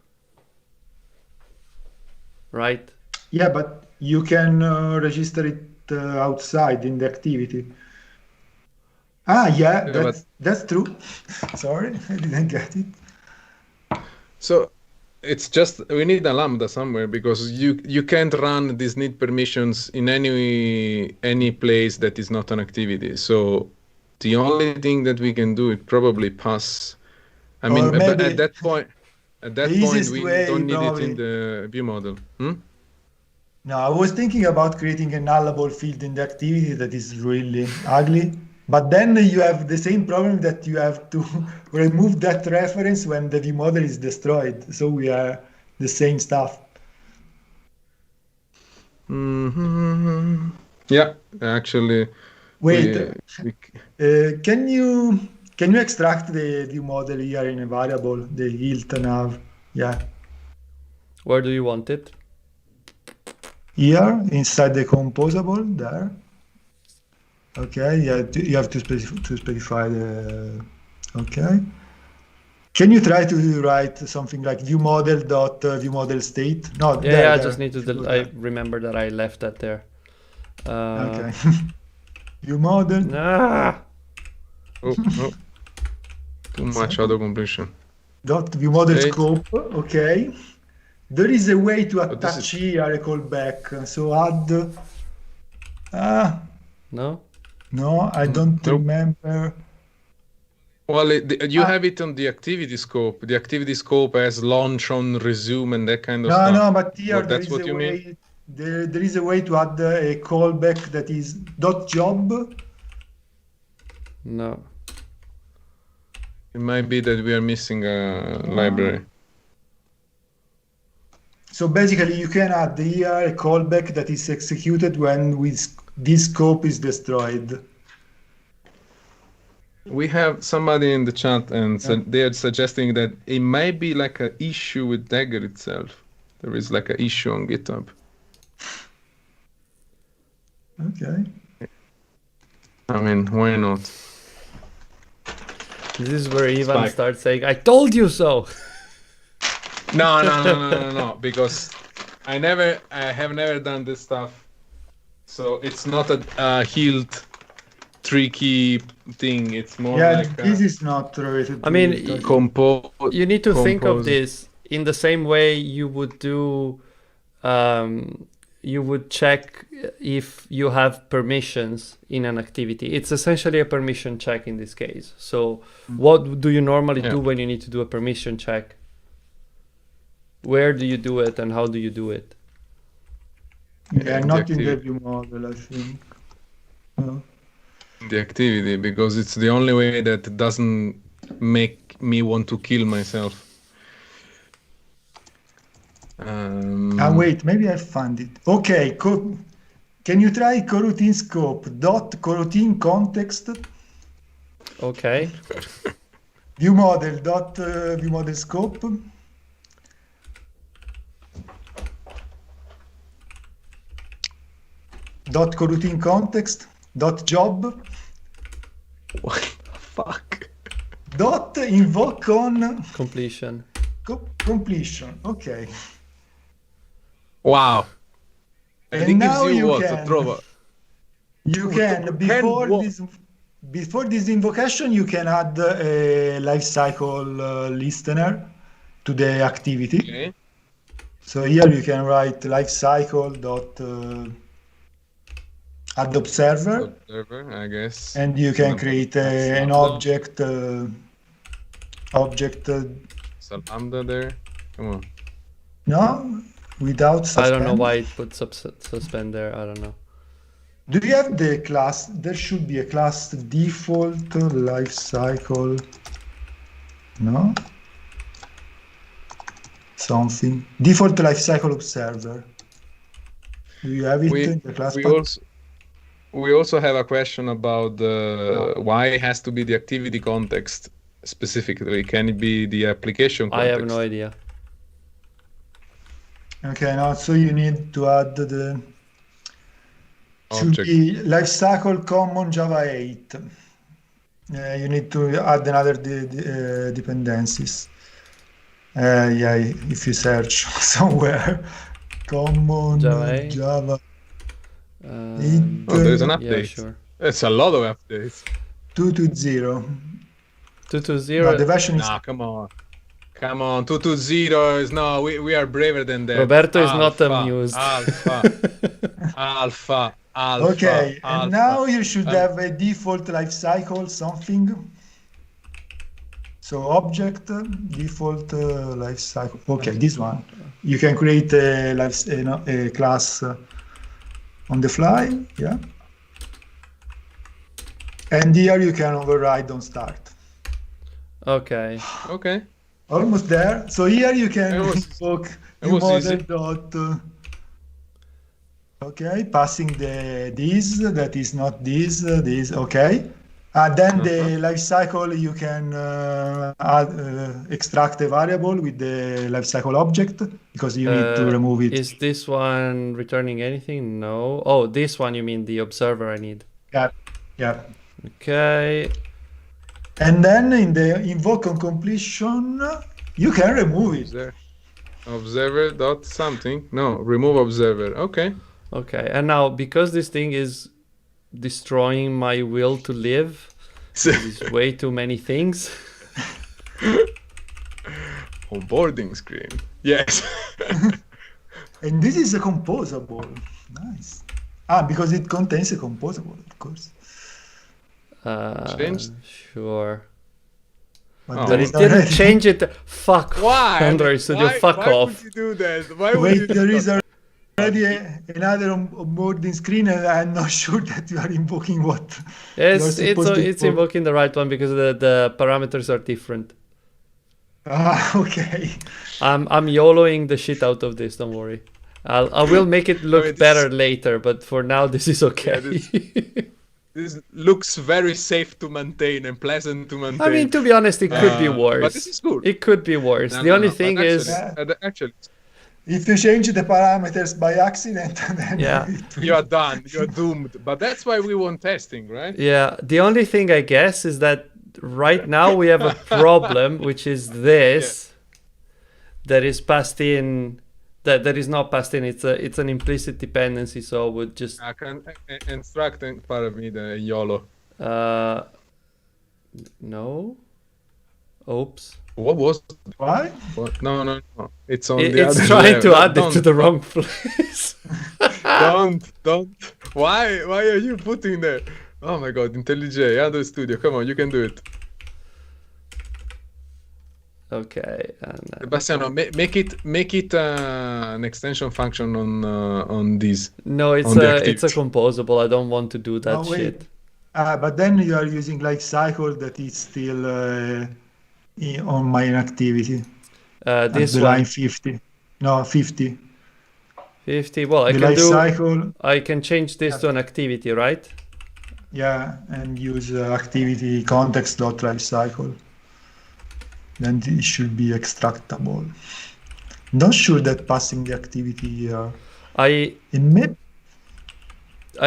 Right? Yeah, but you can register it outside in the activity. That's true. Sorry, I didn't get it. So it's just we need a lambda somewhere because you can't run these need permissions in any place that is not an activity. So the only thing that we can do is probably pass. I mean, but at that point we don't need it in the ViewModel. No, I was thinking about creating a nullable field in the activity that is really ugly. But then you have the same problem that you have to remove that reference when the ViewModel is destroyed. So we are the same stuff. Mm-hmm. Yeah, actually. Wait, can you extract the ViewModel here in a variable, the Hilt nav? Yeah. Where do you want it? Here, inside the composable, there. Okay, yeah, you have to specify the. Okay. Can you try to write something like ViewModel dot ViewModel state? No, Yeah, I there. just need to. I remember that I left that there. Okay. ViewModel. Ah, Too much auto completion. Dot ViewModel State. scope. Okay. There is a way to But this attach here a callback. So add. no. No, I don't Nope. remember. Well, you have it on the activity scope. The activity scope has launch on, resume, and that kind of stuff. No, but here Well, that's what you mean? way. There is a way to add a callback that is dot job. No. It might be that we are missing a library. So basically, you can add here a callback that is executed when this scope is destroyed. We have somebody in the chat, and they are suggesting that it might be like an issue with Dagger itself. There is like an issue on GitHub. Okay. I mean, why not? This is where Ivan starts saying, "I told you so." No, because I have never done this stuff. So it's not a Hilt tricky thing. It's more like this is not related. I mean, you need to think of compose. this in the same way you would do. You would check if you have permissions in an activity. It's essentially a permission check in this case. So what do you normally do when you need to do a permission check? Where do you do it and how do you do it? Yeah, not in the ViewModel, I think. No. The activity, because it's the only way that doesn't make me want to kill myself. Wait, maybe I found it. Okay, can you try coroutine scope dot coroutine context? Okay. ViewModel dot ViewModel scope. Dot coroutine context dot job. What the fuck? Dot invoke on Completion. completion. Okay. Wow. And it now gives you what? can, Trova. You can before this invocation you can add a lifecycle listener to the activity. Okay. So here you can write lifecycle dot add observer, I guess. and you can create an object. Some lambda there. Come on. No, without suspend. I don't know why it put suspend there. I don't know. Do you have the class? There should be a class default lifecycle. No? Something. Default lifecycle observer. Do you have it in the class? We also have a question about why it has to be the activity context specifically. Can it be the application context? I have no idea. Okay, now so you need to add the Object. should be lifecycle common Java 8. You need to add another dependencies. Yeah, if you search somewhere, common Java 8. Oh, there's an update. Yeah, sure. It's a lot of updates. 2.2.0. 2.2.0. No, the version is... Nah, come on. Come on, 2.2.0 is no, we are braver than that. Roberto is not amused. Alpha. Okay, and now you should have a default lifecycle something. So object default lifecycle. Okay, this one. You can create a class on the fly, yeah. And here you can override on start. Okay. Okay. Almost there. So here you can invoke ViewModel. Okay, passing this, that is not this, okay. And then the lifecycle, you can extract a variable with the lifecycle object because you need to remove it. Is this one returning anything? No. Oh, this one, you mean the observer I need? Yeah. Yeah. Okay. And then in the invoke on completion, you can remove it. Observer dot something. No, remove observer. Okay. Okay. And now, because this thing is destroying my will to live, there's way too many things. Onboarding screen. Yes. And this is a composable. Nice. Because it contains a composable, of course. Changed? Sure. But it didn't change it. Fuck. Why? Android Studio, fuck why off. Would you do that? Why would you do there is that? already another onboarding screen, and I'm not sure that you are invoking what. Yes, it's invoking the right one because the parameters are different. Okay. I'm YOLOing the shit out of this. Don't worry. I will make it look better later, but for now this is okay. Yeah, this looks very safe to maintain and pleasant to maintain. I mean, to be honest, it could be worse. But this is good. It could be worse. The only thing is, actually, if you change the parameters by accident, then you are done. You're doomed. But that's why we want testing, right? Yeah. The only thing I guess is that right now we have a problem, which is this that is passed in. That is not passed in. It's an implicit dependency. So we'll just. I can instruct parameter YOLO. No. Oops. What was? Why? What? No. It's on the other. It's trying level. to add it to the wrong place. Don't. Why are you putting there? Oh my God, IntelliJ, Android Studio. Come on, you can do it. Okay. Sebastiano, make it an extension function on these. No, it's a composable. I don't want to do that shit. But then you are using like cycle that is still on my inactivity. This one. Line 50. No, 50. 50. Well, I can change this to an activity, right? Yeah, and use activity context.lifecycle. Then it should be extractable. Not sure that passing the activity. I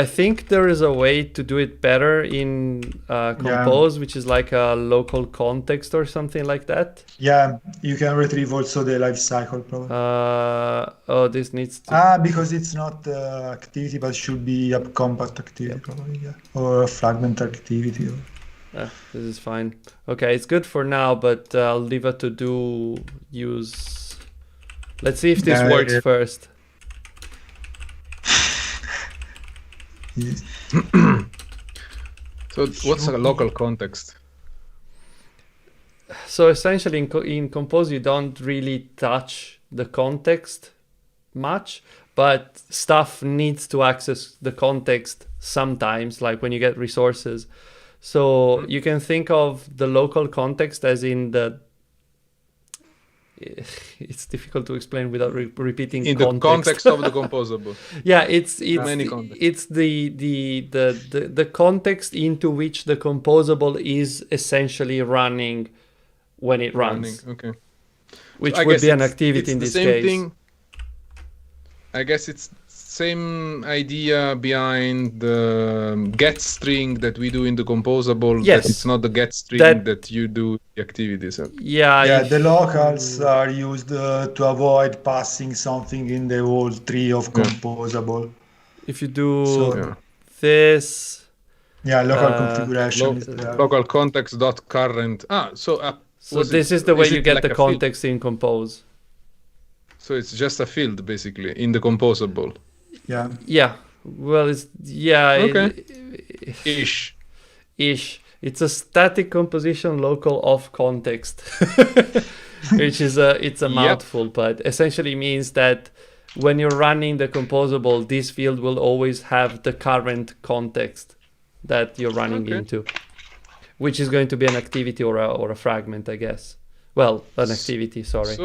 think there is a way to do it better in Compose, which is like a local context or something like that. Yeah, you can retrieve also the life cycle probably. This needs to... because it's not activity, but should be a compact activity probably, or a fragment activity. This is fine. Okay, it's good for now, but I'll leave it to use... Let's see if this works first. So what's a local context? So essentially in Compose you don't really touch the context much, but stuff needs to access the context sometimes, like when you get resources. So you can think of the local context as in the... It's difficult to explain without repeating in the context of the composable. Yeah, it's the context into which the composable is essentially running when it runs. Okay. Which would be an activity in this case. Thing. I guess it's same idea behind the get string that we do in the composable. Yes. That it's not the get string that you do the activities. Yeah, the locals are used to avoid passing something in the whole tree of composable. If you do this... Yeah, local configuration. Local context dot current. So this is the way you get the context in Compose. So it's just a field basically in the composable. Yeah. Yeah. Well, it's Ish. It's a static composition local of context, which is it's a mouthful, but essentially means that when you're running the composable, this field will always have the current context that you're running into, which is going to be an activity or a fragment, I guess. Well, an activity. Sorry.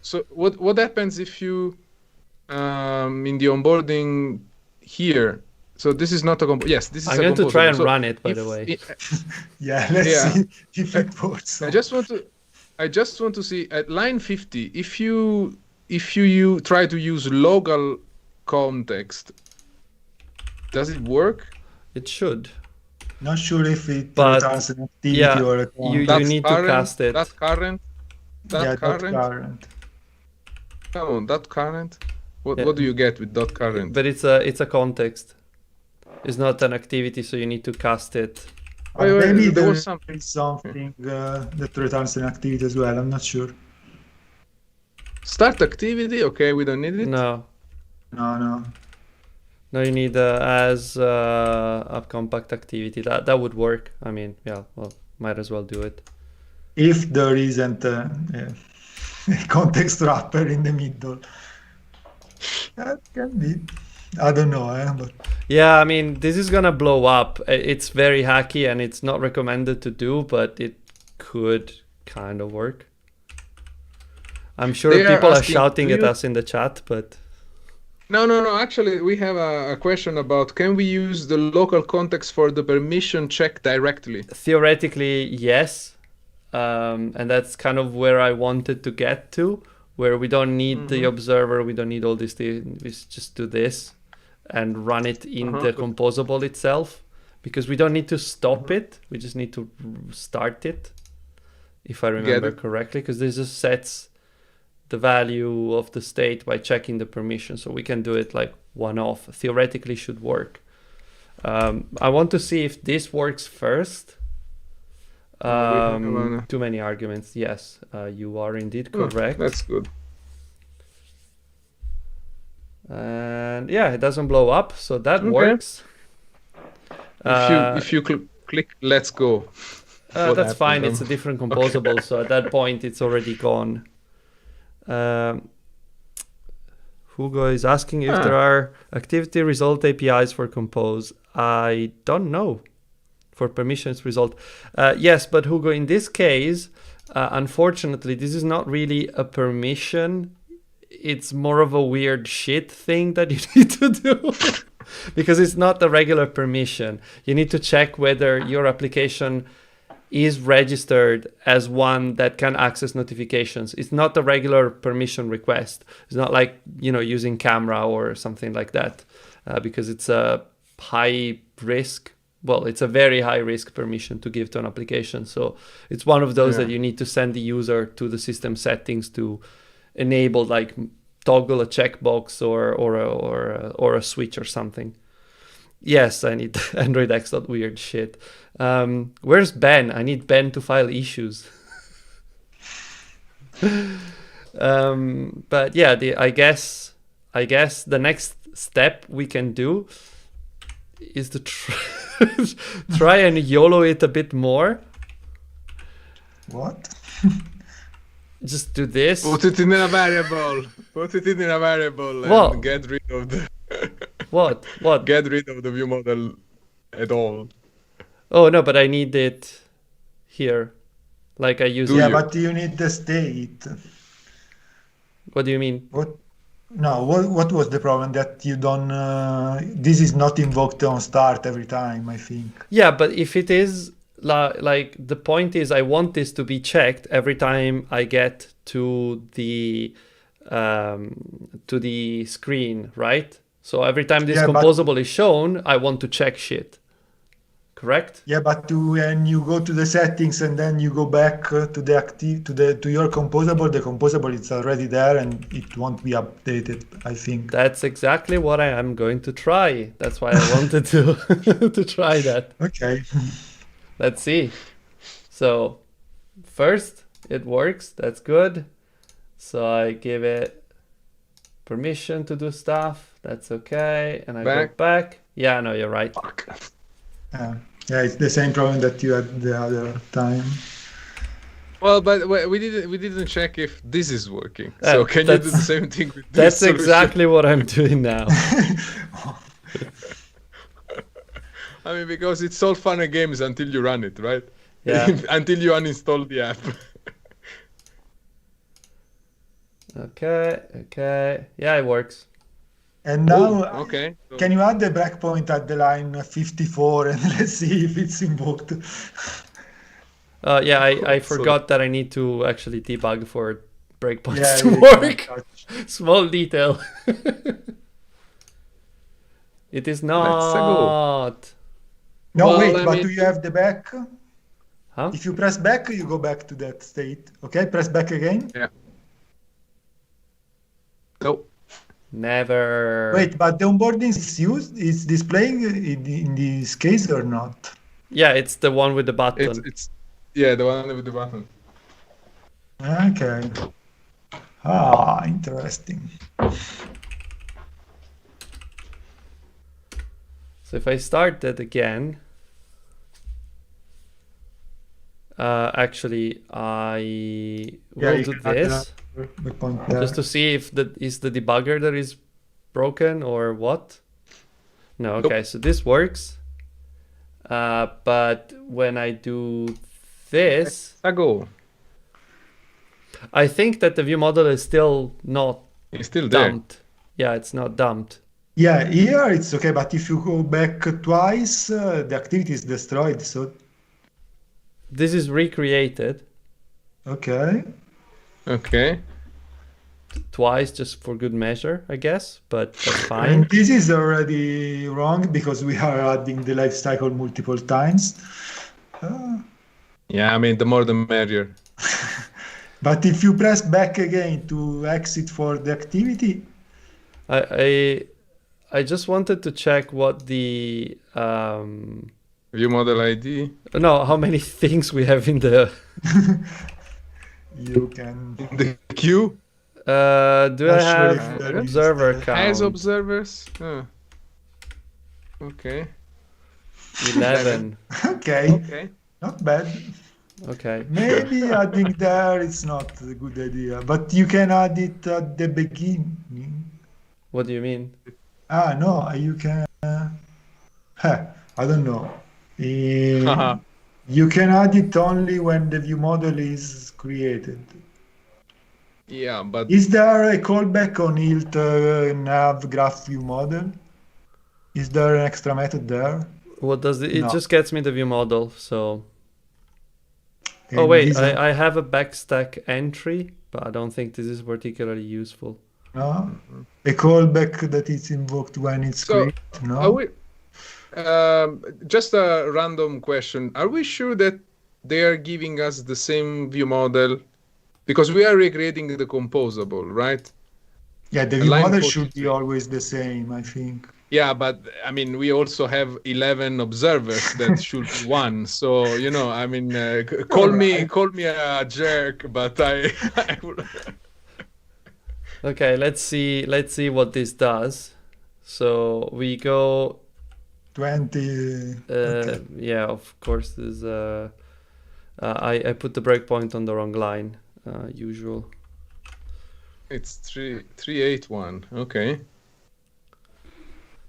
So what happens if you in the onboarding here? So this is not a yes, this is I'm going to try and run it, by the way. Let's see if it works. I just want to see at line 50 if you try to use local context, does it work? It should. Not sure if it But returns an activity yeah, or a you context. need to cast it. That current. Yeah, That current. current. Come on, that current. Yeah. What do you get with dot current? But it's a context. It's not an activity, so you need to cast it. Maybe there there was is something. something that returns an activity as well. I'm not sure. Start activity. Okay, we don't need it. No, No. you need as a compact activity. That would work. I mean, yeah, well, might as well do it. If there isn't a context wrapper in the middle. That can be. I don't know, but Yeah, I mean, this is gonna blow up. It's very hacky and it's not recommended to do, but it could kind of work. I'm sure people are shouting at us in the chat, but... No. Actually, we have a question about, can we use the local context for the permission check directly? Theoretically, yes. And that's kind of where I wanted to get to, where we don't need the observer, we don't need all these things, we just do this and run it in the composable itself, because we don't need to stop it, we just need to start it, if I remember correctly, because this just sets the value of the state by checking the permission, so we can do it like one-off. Theoretically should work. I want to see if this works first. Too many arguments. Yes, you are indeed correct. That's good. And yeah, it doesn't blow up, so that works. If you click let's go, that's fine. It's a different composable, so at that point it's already gone. Hugo is asking if there are activity result APIs for Compose. I don't know. For permissions result. Yes, but Hugo, in this case, unfortunately, this is not really a permission. It's more of a weird shit thing that you need to do because it's not a regular permission. You need to check whether your application is registered as one that can access notifications. It's not a regular permission request. It's not like, using camera or something like that, because it's a high risk. Well, it's a very high risk permission to give to an application. So it's one of those that you need to send the user to the system settings to enable, like toggle a checkbox or a switch or something. Yes, I need Android X. Weird shit. Where's Ben? I need Ben to file issues. But yeah, I guess the next step we can do is to try and YOLO it a bit more. What? Just do this. Put it in a variable. And get rid of the... What? Get rid of the view model at all. Oh, no, but I need it here. Like I use... Yeah, but you need the state. What do you mean? What? No, what was the problem? That you don't... this is not invoked on start every time, I think. Yeah, but if it is... Like the point is I want this to be checked every time I get to the screen, right? So every time this composable is shown, I want to check shit. Correct? Yeah, but when you go to the settings and then you go back to your composable, the composable is already there and it won't be updated, I think. That's exactly what I am going to try. That's why I wanted to to try that. Okay. Let's see. So first it works. That's good. So I give it permission to do stuff. That's okay. And I go back. Yeah, no, you're right. Yeah, it's the same problem that you had the other time. Well, but we didn't check if this is working. So can you do the same thing with this? That's solution? exactly what I'm doing now. I mean, because it's all fun and games until you run it, right? Yeah. Until you uninstall the app. Okay. Yeah, it works. And now, okay. Can you add the breakpoint at the line 54 and let's see if it's invoked? Yeah, I forgot that I need to actually debug for breakpoints to work. Small detail. It is not. No, Well, wait, I but mean- do you have the back? Huh? If you press back, you go back to that state. Okay, press back again. Yeah. Nope. Never. Wait, but the onboarding is displaying in this case or not? Yeah, it's the one with the button. It's yeah, the one with the button. Okay. Ah, interesting. So if I start that again, actually I will do this just to see if that is the debugger that is broken or what. No, okay, so this works. But when I do this, Go. I think that the view model is still not It's still there. dumped. Yeah, it's not dumped. Yeah, here it's okay, but if you go back twice, the activity is destroyed. So, This is recreated okay. Okay. twice just for good measure, I guess, but that's And fine. this is already wrong because we are adding the life cycle multiple times. Yeah, I mean, the more the merrier. But if you press back again to exit for the activity, I just wanted to check what the View model ID. no, how many things we have in the you can. The queue do I Not sure if have there is observer the- count? has observers. Okay. 11. Okay, Okay. not bad. Okay. Maybe adding there is not a good idea, but you can add it at the beginning. What do you mean? No, you can. I don't know. You can add it only when the view model is created. Yeah, but Is there a callback on Hilt nav graph view model? Is there an extra method there? What does it? It No. just gets me the view model. So. Oh And wait, this one- I have a backstack entry, but I don't think this is particularly useful. No? A callback that is invoked when it's So, created? No? are we? Just a random question. Are we sure that they are giving us the same view model? Because we are recreating the composable, right? Yeah, the view line model 43. should be always the same, I think. Yeah, but I mean, we also have 11 observers that should be one. So I mean, call me a jerk, but I would. Okay, let's see what this does. So we go 20. Okay. yeah, of course there's I put the breakpoint on the wrong line, usual. It's 381. Okay.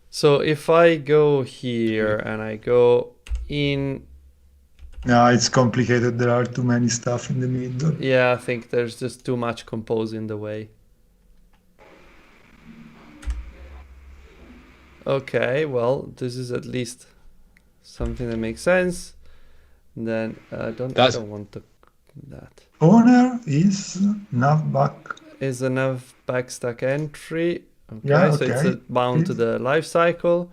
So if I go here and I go in, No, it's complicated. There are too many stuff in the middle. yeah, I think there's just too much compose in the way. Okay, well, this is at least something that makes sense. And then I don't want to that. Owner is nav back. Is enough backstack entry. Okay, Yeah, so it's okay. bound to the life cycle.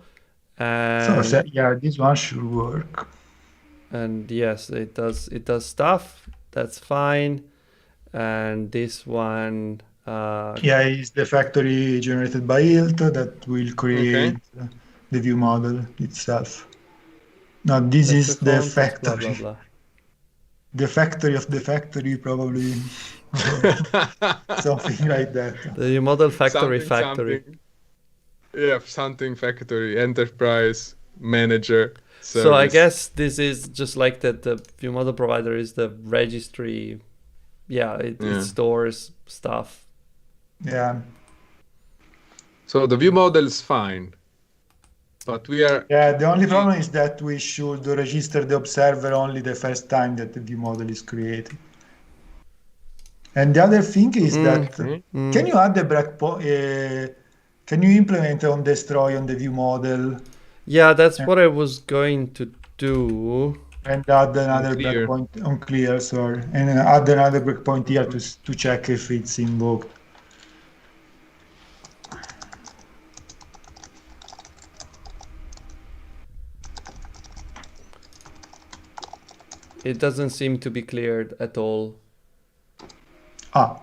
And Yeah, this one should work. and yes, it does stuff. That's fine. And this one Yeah, it's the factory generated by Hilt that will create the view model itself. Now, this is the context, factory. blah, blah, blah. The factory of the factory, probably. Something like that. The model factory Something. Yeah, something factory, enterprise, manager. So I service. guess this is just like that the view model provider is the registry. Yeah, it stores stuff. Yeah. So the view model is fine, but we are. Yeah, the only problem is that we should register the observer only the first time that the view model is created. And the other thing is that can you add the breakpoint? Can you implement on destroy on the view model? Yeah, that's what I was going to do. And add another Clear. breakpoint on clear, sorry, and add another breakpoint here to check if it's invoked. It doesn't seem to be cleared at all. Ah,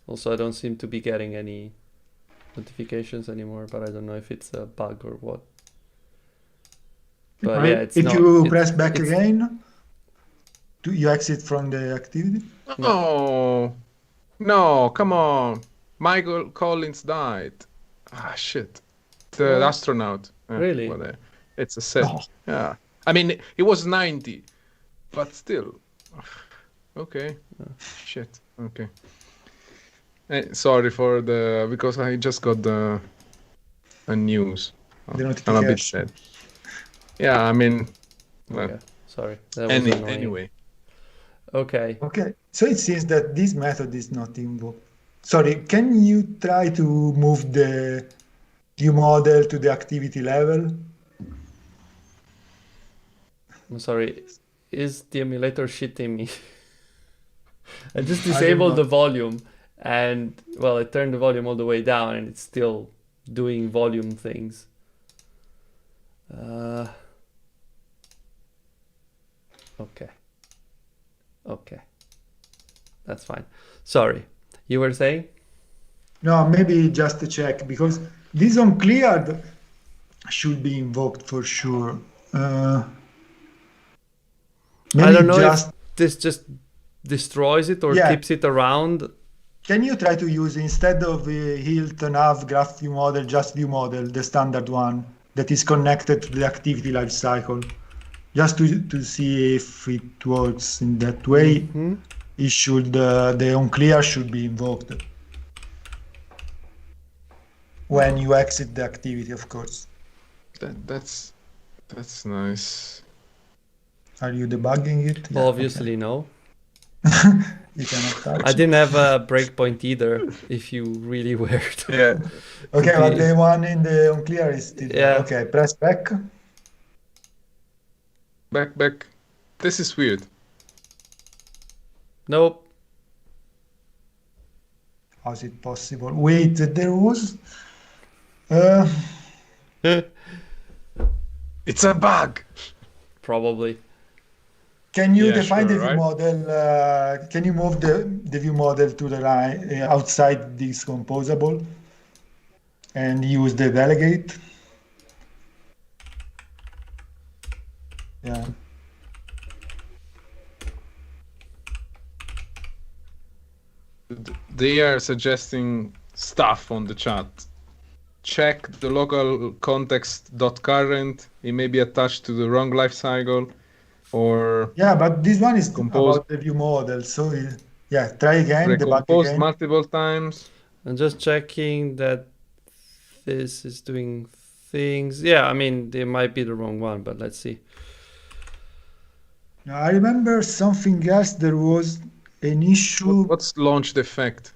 Also, I don't seem to be getting any notifications anymore, but I don't know if it's a bug or what. But right. yeah, it's if not, you press back it's- again, you exit from the activity. No, no, come on. Michael Collins died. Ah, shit. The What? astronaut. Really? Whatever. It's a set. Oh. Yeah. I mean, it was 90, but still. Okay. Shit. Okay. Sorry for the because I just got the news. The I'm a bit notification. sad. Yeah, I mean, well, Okay, sorry. That was annoying. anyway. Okay. Okay, so it seems that this method is not invoked. Sorry, can you try to move the view model to the activity level? I'm sorry. Is the emulator shitting me? I just I don't disabled know. the volume and, well, I turned the volume all the way down and it's still doing volume things. Okay. Okay. That's fine. Sorry. You were saying? No, maybe just to check, because this uncleared should be invoked for sure. I Maybe don't know just, if this just destroys it or Yeah. keeps it around. can you try to use, instead of Hilt, nav, graph view model, just view model, the standard one that is connected to the activity lifecycle, just to see if it works in that way. Mhm. It should, the unclear should be invoked when you exit the activity, of course. That's nice. Are you debugging it? Yeah, Well, obviously, no. okay. You cannot touch I it. didn't have a breakpoint either, if you really were to. Yeah. Okay, to but be- the one in the unclear is still there. Yeah. Okay, press back. Back. This is weird. Nope. How is it possible? Wait, there was. It's a bug. Probably. Can you Yeah, define the sure, view right? model? Can you move the view model to the line outside this composable and use the delegate? Yeah. They are suggesting stuff on the chat. Check the local context.current. It may be attached to the wrong lifecycle, or Yeah, but this one is Compose. about the view model. So yeah, try again, debug recomposed again. multiple times. I'm just checking that this is doing things. Yeah, I mean, it might be the wrong one, but let's see. Now, I remember something else. There was an issue, What's launched effect?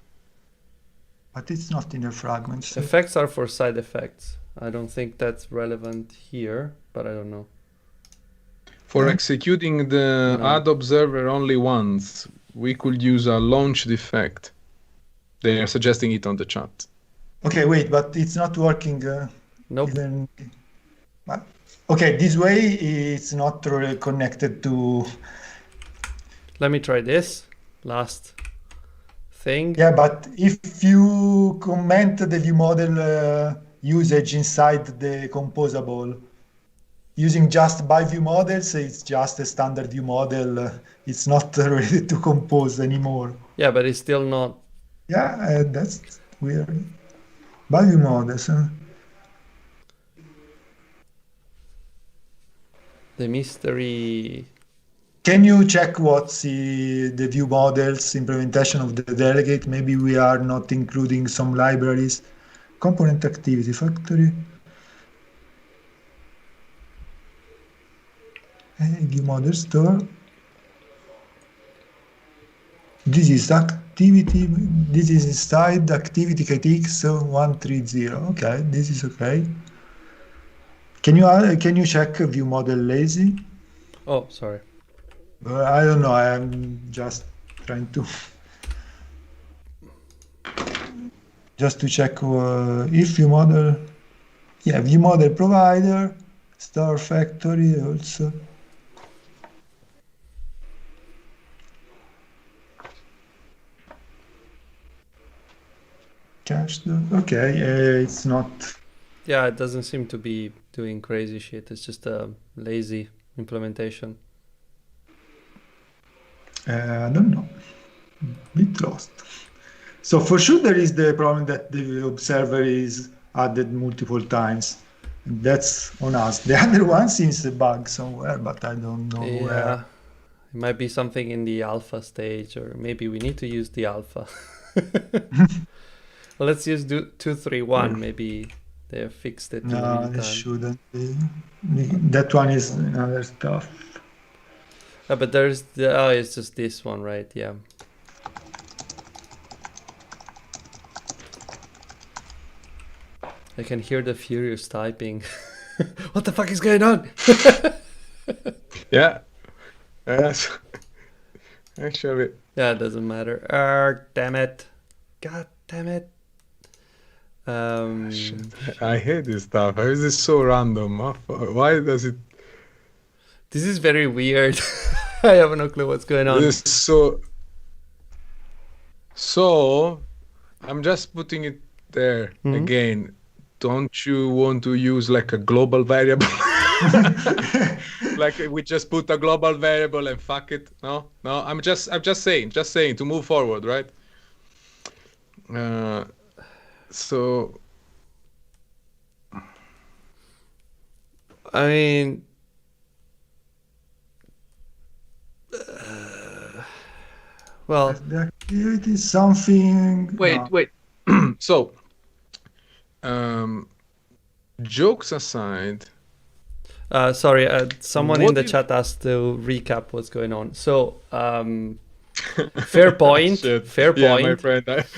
but it's not in the fragments. Effects are for side effects. I don't think that's relevant here, but I don't know. For Okay. executing the No. add observer only once, we could use a launched effect. They are suggesting it on the chat. Okay, wait, but it's not working. Nope. Even. Okay, this way it's not really connected to. Let me try this last thing. Yeah, but if you comment the view model usage inside the composable using just by view models, it's just a standard view model. It's not ready to compose anymore. Yeah, but it's still not. Yeah, that's weird. By view models. The mystery. Can you check what's the view models implementation of the delegate? Maybe we are not including some libraries. Component activity factory. View model store. This is activity. This is inside activity KTX 130. Okay, this is okay. Can you check view model lazy? Oh, sorry. I don't know. I'm just trying to check if view model. Yeah, view model provider, store factory also. Cached. Okay, it's not. Yeah, it doesn't seem to be doing crazy shit. It's just a lazy implementation. I don't know. Bit lost. So for sure there is the problem that the observer is added multiple times. And that's on us. The other one seems a bug somewhere, but I don't know where. Yeah, it might be something in the alpha stage, or maybe we need to use the alpha. Well, let's use 231. Maybe they have fixed it in the No, meantime. this shouldn't be. That one is another stuff. But there's the, oh, it's just this one, right? Yeah. I can hear the furious typing. What the fuck is going on? Yeah. Yes. Actually. Yeah, it doesn't matter. Damn it. God damn it. Shit. I hate this stuff. How is this so random? Why does it? This is very weird. I have no clue what's going on. This is so. So, I'm just putting it there again. Don't you want to use like a global variable? Like we just put a global variable and fuck it. No. I'm just saying to move forward, right? So. I mean, well, The activity is something. Wait. So, jokes aside. sorry, someone in What the if- chat asked to recap what's going on. So, fair point. Shit. Fair Yeah, point. my friend. Yes,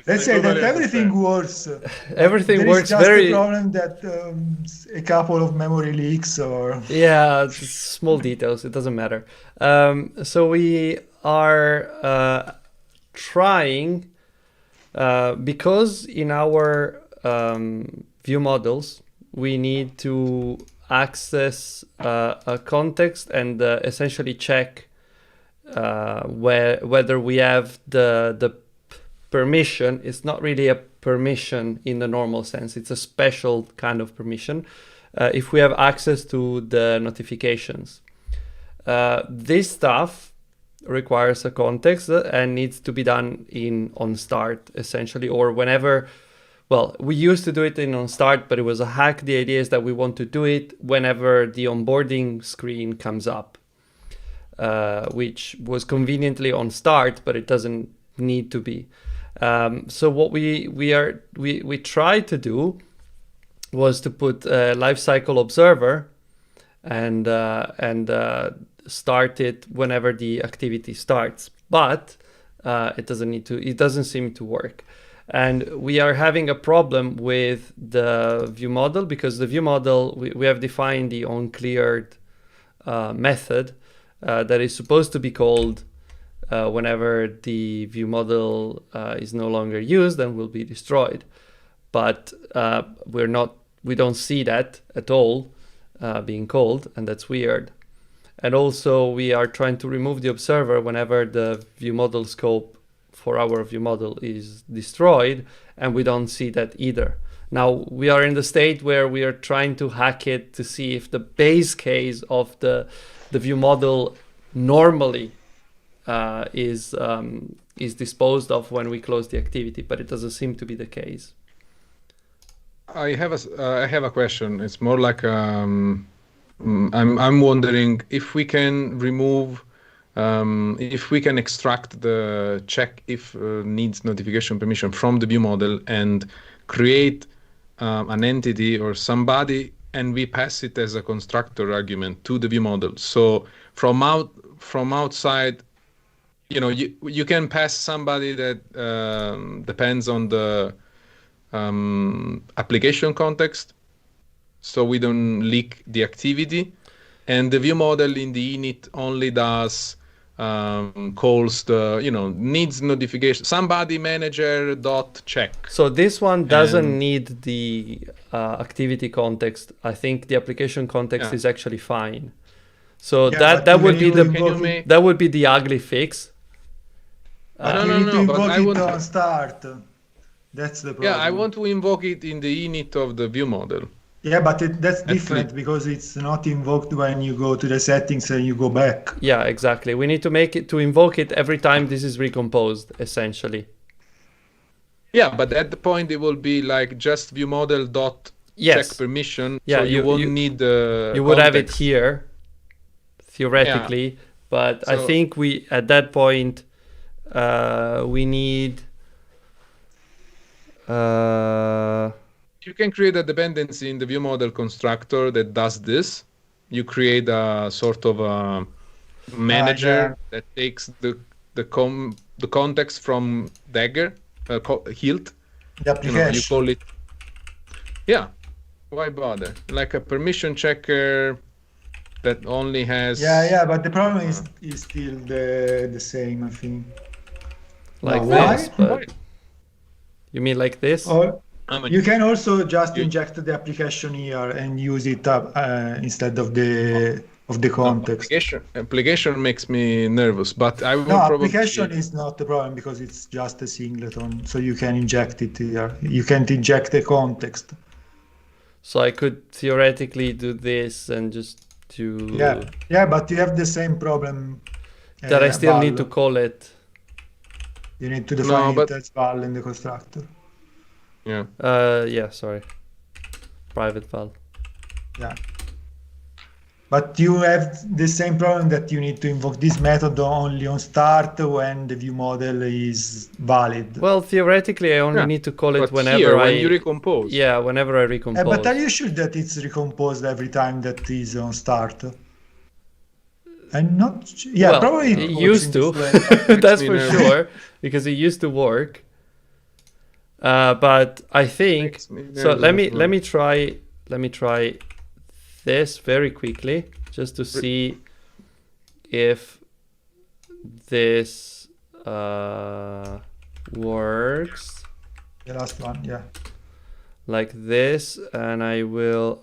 Let's I say that totally everything understand. works. Everything There works is just very. a problem that a couple of memory leaks or. Yeah, it's small details. It doesn't matter. So we are trying because in our view models we need to access a context and essentially check whether we have the permission. It's not really a permission in the normal sense. It's a special kind of permission. If we have access to the notifications. This stuff requires a context and needs to be done in onStart essentially, or whenever. Well, we used to do it in onStart, but it was a hack. The idea is that we want to do it whenever the onboarding screen comes up, which was conveniently on start, but it doesn't need to be. So what we tried to do was to put a lifecycle observer and start it whenever the activity starts, but it doesn't seem to work. And we are having a problem with the view model because the view model, we have defined the onCleared method that is supposed to be called whenever the view model is no longer used and will be destroyed. But we don't see that at all being called, and that's weird. And also we are trying to remove the observer whenever the view model scope for our view model is destroyed, and we don't see that either. Now we are in the state where we are trying to hack it to see if the base case of the view model normally is disposed of when we close the activity, but it doesn't seem to be the case. I have a question. It's more like I'm wondering if we can remove, if we can extract the check if needs notification permission from the view model and create an entity or somebody, and we pass it as a constructor argument to the view model. So from outside, you can pass somebody that depends on the application context, so we don't leak the activity, and the view model in the init only does calls the needs notification somebody manager dot check. So this one doesn't need the activity context. I think the application context is actually fine. So that would be the ugly fix. No, you no, need no, to but invoke I it want on start. That's the problem. yeah, I want to invoke it in the init of the view model. Yeah, but that's At different least. because it's not invoked when you go to the settings and you go back. Yeah, exactly. We need to make it to invoke it every time this is recomposed, essentially. Yeah, but at the point it will be like just view model dot Yes. check permission. Yeah, so you won't need the you would have it context. here, theoretically, but I So- think we at that point we need You can create a dependency in the view model constructor that does this. You create a sort of a manager that takes the context from Dagger, Hilt. The application. You call it. Yeah, why bother? Like a permission checker that only has. Yeah, but the problem is still the same, I think. like Why? this, but you mean like this? Or I mean, you can also just inject the application here and use it instead of the context. Application makes me nervous, but I will No, probably. application is not the problem because it's just a singleton, so you can inject it here. You can't inject the context. So I could theoretically do this and just do Yeah, but you have the same problem. that I still need to val. call it. You need to define but- it as val in the constructor. Yeah. Yeah, sorry. Private val. Yeah. But you have the same problem that you need to invoke this method only on start when the view model is valid. Well, theoretically, I only Yeah, need to call it But whenever here, I. when you recompose. Yeah, whenever I recompose. But are you sure that it's recomposed every time that is on start? I'm not. Yeah, Well, probably it works used in to. this way. That's me for nervous. sure, because it used to work. But I think Makes me so. nervous. Let me try this very quickly just to see if this works The last one, yeah. like this, and I will.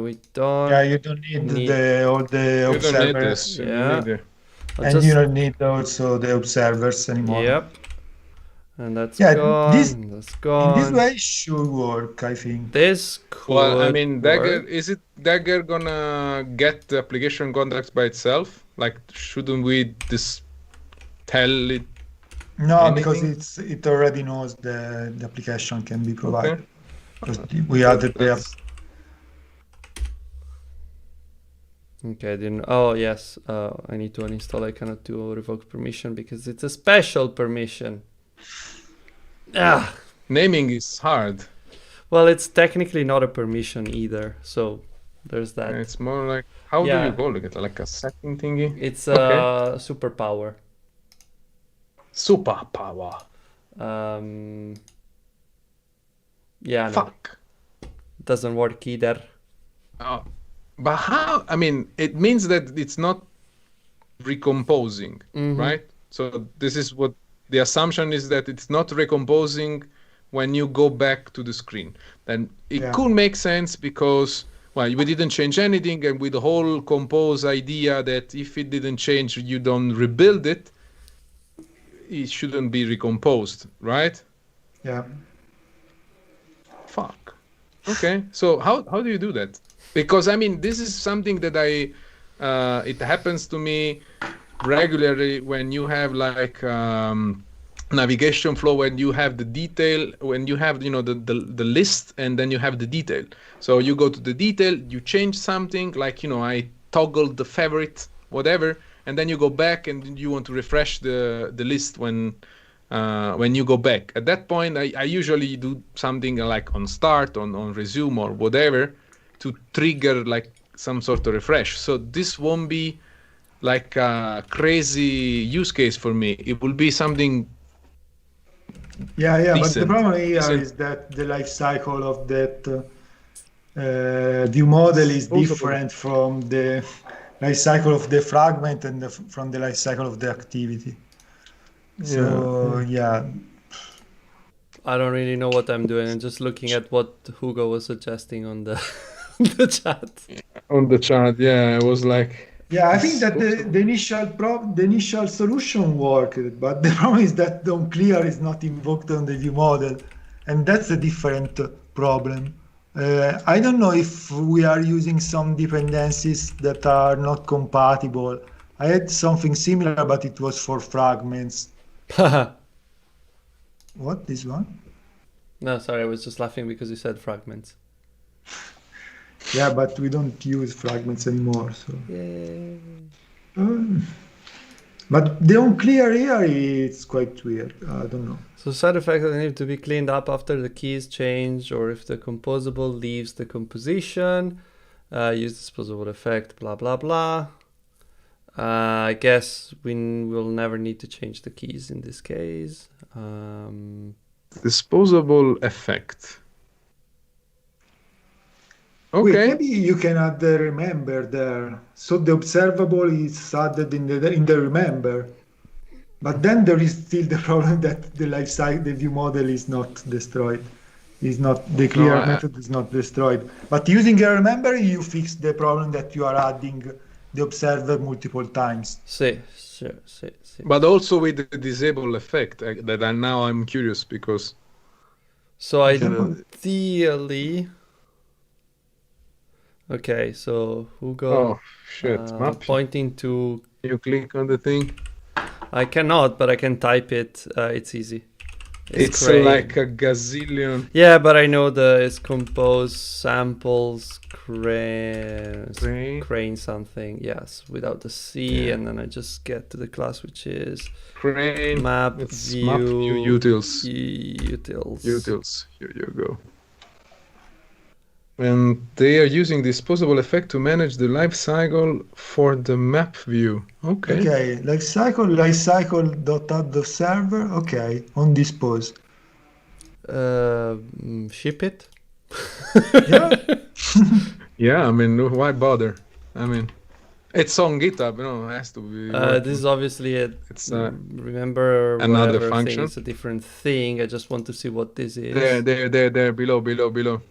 We don't. Yeah, you don't need all the You don't need observers, this. You Yeah. don't need it. I'll and just- you don't need also the observers anymore. Yep. And that's Yeah, gone. this- That's In gone. this way, it should work, I think. This could Well, I mean, Dagger, work. is it Dagger gonna get the application context by itself? Like, shouldn't we tell it? No, because Anything? it already knows the application can be provided. Okay. Because we added the That's- Okay, then. Oh yes, I need to uninstall. I cannot do revoke permission because it's a special permission. Ah, Naming is hard. well, it's technically not a permission either. So there's that. It's more like, how Yeah. do you call it? Like a setting thingy? It's Okay. superpower. Superpower. Yeah, no, Fuck. doesn't work either. Oh, but how? I mean, it means that it's not recomposing, Mhm. right? So this is what the assumption is, that it's not recomposing when you go back to the screen. Then it Yeah. could make sense because, well, we didn't change anything, and with the whole compose idea that if it didn't change, you don't rebuild it, it shouldn't be recomposed, right? Yeah. Fuck. Okay. So how do you do that? Because I mean, this is something that it happens to me regularly when you have like navigation flow, when you have the detail, when you have the list, and then you have the detail. So you go to the detail, you change something, like I toggled the favorite, whatever, and then you go back and you want to refresh the list when you go back. At that point, I usually do something like on start, on resume, or whatever, to trigger like some sort of refresh. So this won't be like a crazy use case for me. It will be something. Yeah, but the Decent. problem here Decent. is that the life cycle of that view model is Also- different from the life cycle of the fragment and from the life cycle of the activity. So yeah, I don't really know what I'm doing. I'm just looking at what Hugo was suggesting on the on the chat. On the chart, yeah, I was like, Yeah, I think that the initial solution worked, but the problem is that the onClear is not invoked on the view model, and that's a different problem. I don't know if we are using some dependencies that are not compatible. I had something similar, but it was for fragments. What, this one? No, sorry, I was just laughing because you said fragments. Yeah, but we don't use fragments anymore. So, Yay. but the onClear here is quite weird. I don't know. So side effects that need to be cleaned up after the keys change, or if the composable leaves the composition. Use disposable effect, blah blah blah. I guess we will never need to change the keys in this case. Disposable effect. Wait, Okay. maybe you can add the remember there. So the observable is added in the remember. But then there is still the problem that the life cycle, the view model is not destroyed. Is not the clear method is not destroyed. But using a remember, you fix the problem that you are adding the observer multiple times. See. But also with the disable effect, now I'm curious because. So ideally. Okay, so Hugo. Oh shit! Pointing to. You click on the thing. I cannot, but I can type it. It's easy. It's like a gazillion. Yeah, but I know it's compose samples crane something. Yes, without the C, and then I just get to the class which is crane map view utils. Utils. Here you go. And they are using disposable effect to manage the life cycle for the map view. Okay. Okay, life cycle dot add the server. Okay, on dispose. Ship it. Yeah. Yeah, I mean, why bother? I mean, it's on GitHub, it has to be. This is obviously remember another function. Thing. It's a different thing. I just want to see what this is. There, below.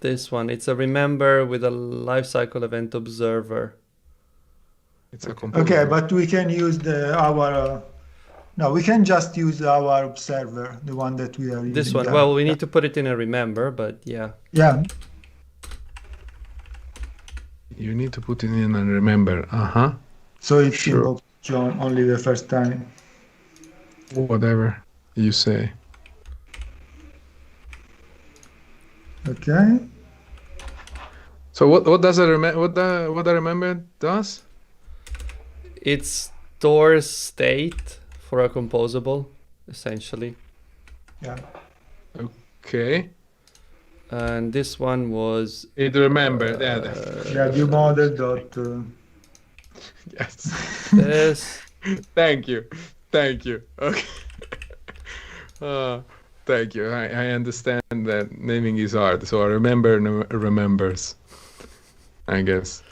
This one. It's a remember with a lifecycle event observer. It's a composer. Okay, but we can use we can just use our observer, the one that we are using. This one. Well, we need to put it in a remember, but yeah. Yeah. You need to put it in and remember. So it's invoked John only the first time. Whatever you say. Okay. So what does what the remember does? It stores state for a composable, essentially. Yeah. Okay. And this one was. It remembered. ViewModel dot. Yes. This. Thank you. Okay. Thank you. I understand that naming is hard, so I remembers. I guess.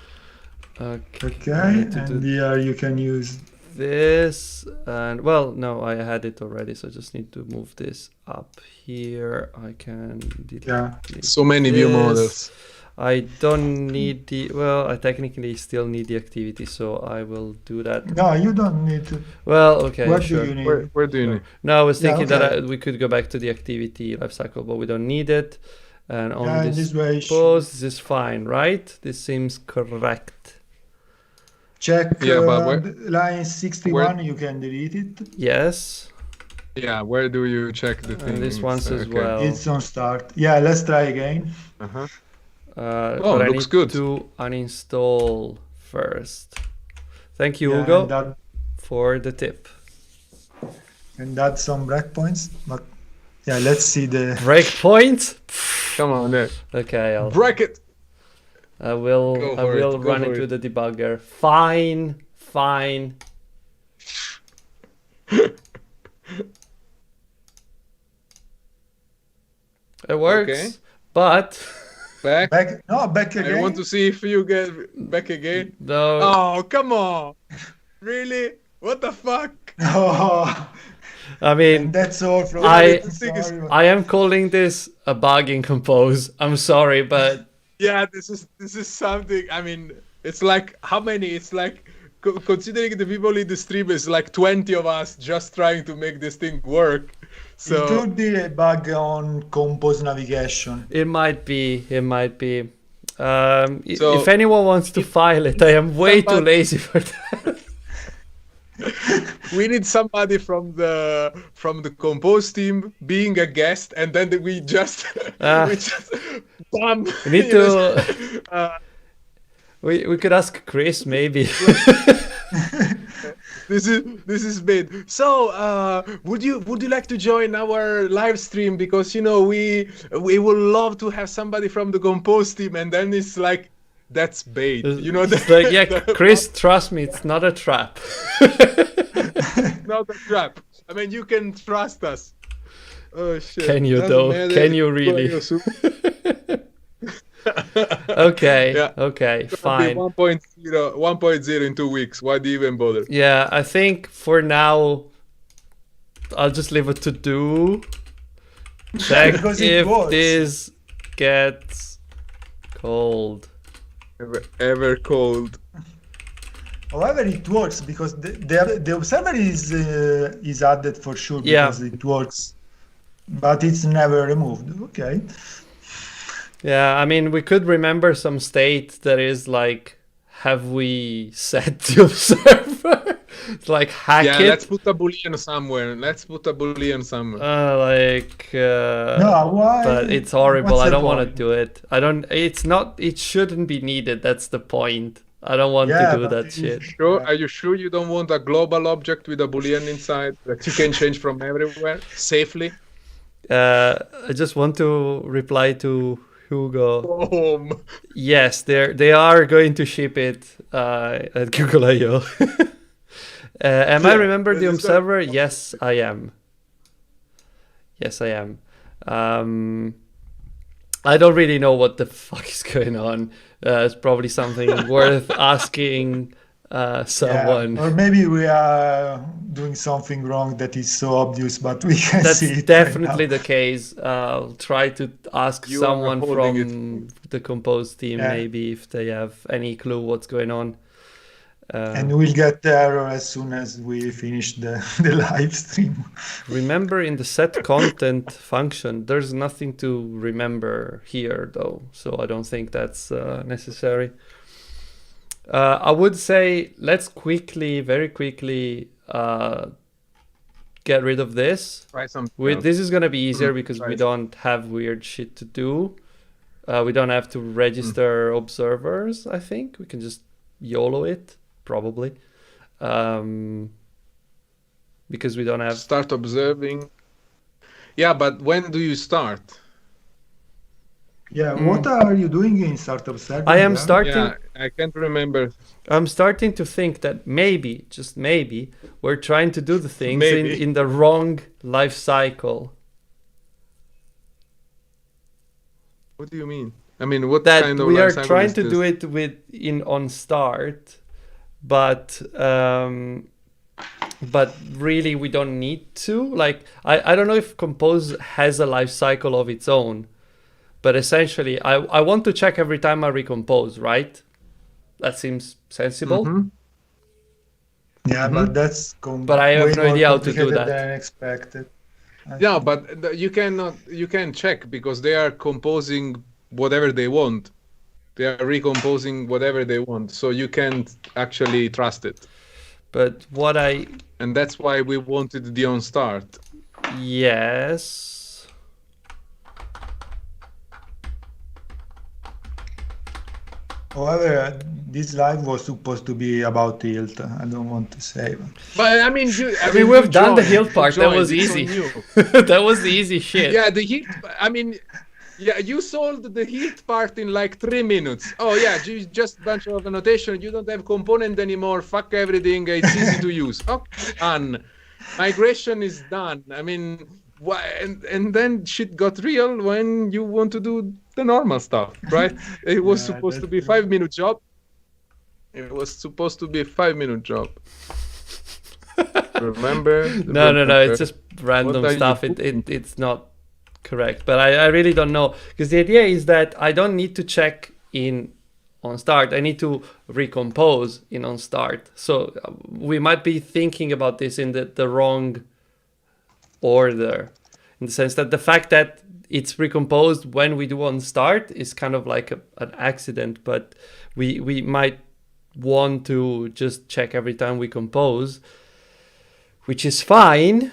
Okay. And here you can use this, and well, no, I had it already, so I just need to move this up here. I can delete so many view models. I don't need I technically still need the activity, so I will do that. No, you don't need to. Well, okay, What sure. do you need? Where do you need? No, I was thinking that we could go back to the activity lifecycle, but we don't need it. And on this pose, this is fine, right? This seems correct. Check but line 61, you can delete it. Yes. Yeah, where do you check the thing? This one as well. It's on start. Yeah, let's try again. But looks I need good. to uninstall first. Thank you, Hugo, for the tip. And add some breakpoints. But yeah, let's see the breakpoints. Come on, there. Okay, I'll break it. I will run into the debugger. Fine. It works, okay. But back again. I want to see if you get back again. No. Oh, come on. Really? What the fuck? Oh. I mean, and that's all from I am calling this a bug in Compose. I'm sorry, but yeah, this is something. I mean, it's like how many? It's like considering the people in the stream is like 20 of us just trying to make this thing work. So it could be a bug on Compose navigation. It might be. It might be. So if anyone wants to file it, I am way too lazy for that. we need somebody from the Compose team being a guest, and then we just bam. We need to. We could ask Chris maybe. This is big. So would you like to join our live stream, because we would love to have somebody from the Compose team, and then it's like that's bait. It's like, yeah, Chris, trust me, it's not a trap. Not a trap. I mean, you can trust us. Oh shit. Can you though? Can you really? Okay. Yeah. Okay. Fine. 1.0 in 2 weeks. Why do you even bother? Yeah, I think for now I'll just leave it to do. Check if this gets cold. Ever cold. However, it works because the observer is added for sure because it works, but it's never removed. Okay. Yeah, I mean, we could remember some state that is like, have we set the observer? It's like hack it. Yeah, let's put a boolean somewhere. No, why? But it's horrible. What's I the don't want to point? do it. It shouldn't be needed. That's the point. I don't want to do that shit. Sure? Are you sure you don't want a global object with a boolean inside that you can change from everywhere safely? I just want to reply to Hugo. Boom. Yes, they are going to ship it at Google I/O. Am I remember the observer? Yes, I am. Yes, I am. I don't really know what the fuck is going on. It's probably something worth asking someone. Yeah, or maybe we are doing something wrong that is so obvious, but we can That's see it definitely right now. the case. I'll try to ask You are someone holding from the Compose team, maybe if they have any clue what's going on. And we'll get the error as soon as we finish the live stream. Remember, in the set content function, there's nothing to remember here, though, so I don't think that's necessary. I would say let's very quickly get rid of this. Try something This is going to be easier because we don't have weird shit to do. We don't have to register observers, I think. We can just YOLO it, probably. Because we don't have... Start observing. Yeah, but when do you start? Yeah, what are you doing in start observing? I am there? starting... Yeah, I can't remember. I'm starting to think that maybe, just maybe, we're trying to do the things Maybe. in the wrong life cycle. What do you mean? I mean, what That kind of we life are cycle trying is to this? do it on start, but really we don't need to. Like, I don't know if Compose has a life cycle of its own, but essentially I want to check every time I recompose, right? That seems sensible. Mm-hmm. Yeah, but that's But I have way no more idea how to do complicated that. than expected. Yeah, but you can check because they are composing whatever they want. They are recomposing whatever they want, so you can't actually trust it. But And that's why we wanted the on start. Yes. However, this live was supposed to be about Hilt. I don't want to say. But I mean, we've done the Hilt part. That was easy. That was the easy shit. Yeah, the Hilt. I mean, yeah, you solved the Hilt part in like 3 minutes. Oh yeah, just a bunch of annotation. You don't have component anymore. Fuck everything. It's easy to use. Okay, done. Migration is done. I mean, why? And then shit got real when you want to do the normal stuff, right? It was supposed to be a 5-minute job. It was supposed to be a 5-minute job. Remember? No. It's just random stuff. It's not correct. But I really don't know, because the idea is that I don't need to check in on start, I need to recompose in on start. So we might be thinking about this in the wrong order, in the sense that the fact that it's recomposed when we do on start is kind of like an accident, but we might want to just check every time we compose, which is fine.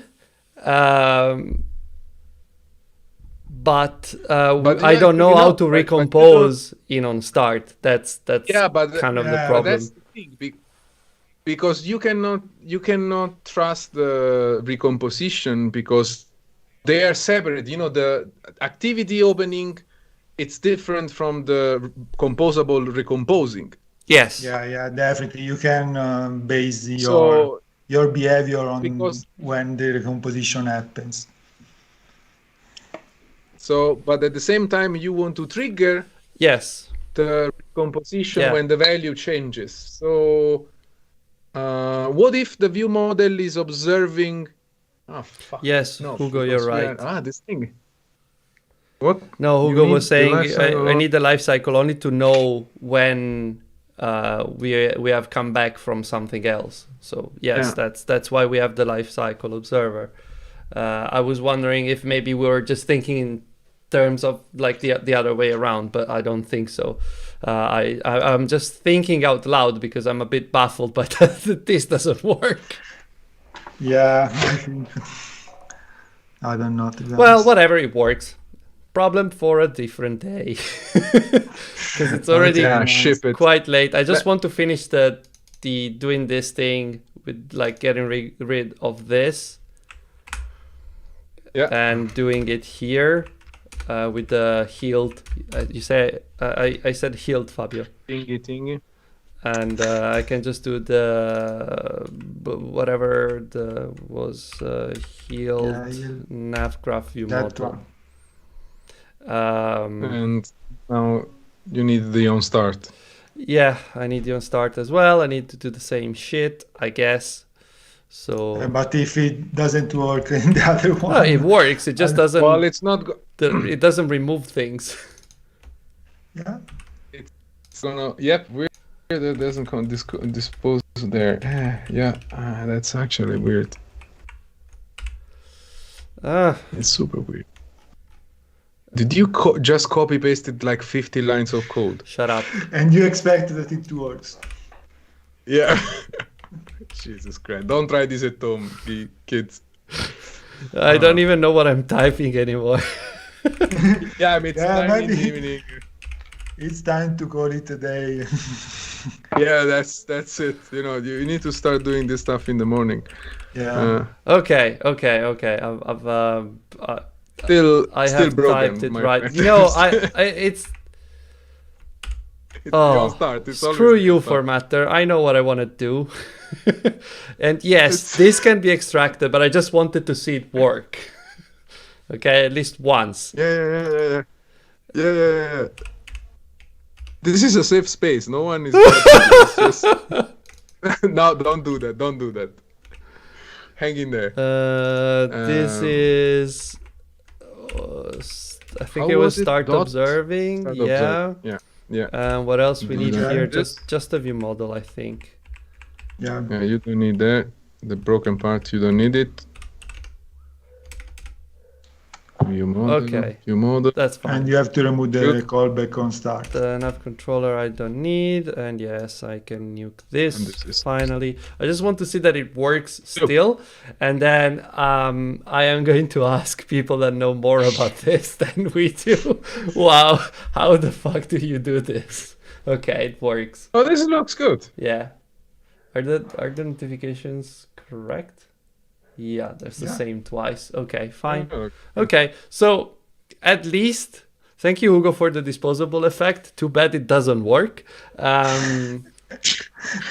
But I don't know how to recompose in on start. That's kind of the problem. That's the thing, because you cannot trust the recomposition because they are separate. You know, the activity opening, it's different from the composable recomposing. Yes. Yeah, definitely. You can base your behavior on when the recomposition happens. So, but at the same time, you want to trigger the recomposition when the value changes. So, what if the view model is observing? Oh, fuck. Yes, no, Hugo, you're right. This thing. What? No, Hugo was saying I need the life cycle only to know when we have come back from something else. So yes, that's why we have the life cycle observer. I was wondering if maybe we were just thinking in terms of like the other way around, but I don't think so. I'm just thinking out loud because I'm a bit baffled by that this doesn't work. Yeah, I don't know. Well, whatever, it works. Problem for a different day. Because it's already quite late. I just want to finish the doing this thing with like getting rid of this. And doing it here with the Hilt. You say I said Hilt, Fabio. Thingy. And I can just do the whatever was Hilt nav graph view model. And now you need the on start. Yeah, I need the on start as well. I need to do the same shit, I guess. So, but if it doesn't work in the other one, no, it works. It just doesn't. Well, it's not. It doesn't remove things. Yeah. It's gonna. Yep. Weird. That doesn't dispose there. Yeah. That's actually weird. It's super weird. Did you just copy pasted like 50 lines of code? Shut up. And you expect that it works? Yeah. Jesus Christ. Don't try this at home, kids. I don't even know what I'm typing anymore. Yeah, I mean, it's time in the evening. It's time to call it a day. Yeah, that's it. You know, you need to start doing this stuff in the morning. Yeah. Okay. I have broken, typed it right. Friend. You know, it's screw you, formatter. I know what I want to do. And yes, this can be extracted, but I just wanted to see it work. Okay, at least once. Yeah. This is a safe space. No one is. Just... No, don't do that. Hang in there. This is. I think it was start observing. Yeah. What else we need here? Just a view model, I think. Yeah, you don't need that. The broken part, you don't need it. View model. That's fine. And you have to remove the callback on start. The nav controller I don't need, and yes, I can nuke this finally. I just want to see that it works still, and then I am going to ask people that know more about this than we do. Wow, how the fuck do you do this? Okay, it works. Oh, this looks good. Yeah. Are the notifications correct? Yeah, there's the same twice. Okay, fine. Okay, so at least, thank you, Hugo, for the disposable effect. Too bad it doesn't work. But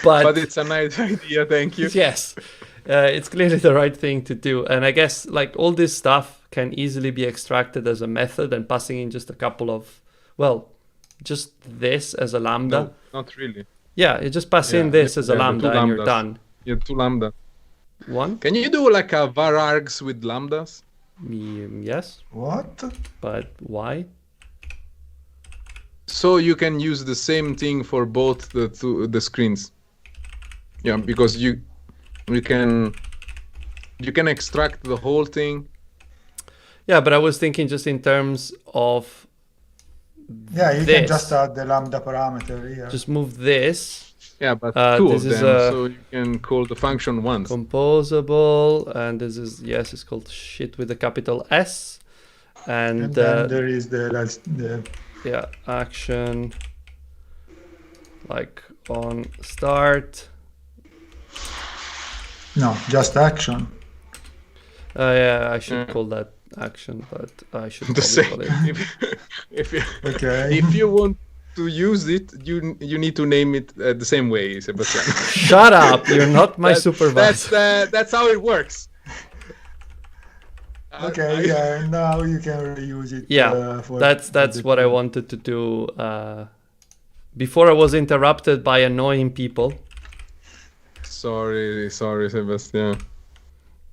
it's a nice idea, thank you. Yes, it's clearly the right thing to do. And I guess like all this stuff can easily be extracted as a method and passing in just a couple of, just this as a lambda. No, not really. Yeah, you just pass in this as a lambda and you're done. Yeah, 2 lambda. One? Can you do like a var args with lambdas? Yes. What? But why? so you can use the same thing for both the screens. Yeah, because you can extract the whole thing. Yeah, but I was thinking just in terms of Yeah, you this. can just add the lambda parameter here. Just move this. Yeah, but two this of is them, so you can call the function once. Composable, and this is, yes, it's called shit with a capital S. And then there is the yeah, action, like on start. No, just action. Yeah, I should call that action, but I should The same. call it. If you want to use it, you need to name it the same way, Sebastian. Shut up! You're not my supervisor. That's how it works. Okay, yeah, now you can reuse it. Yeah, that's what I wanted to do. Before I was interrupted by annoying people. Sorry, Sebastian.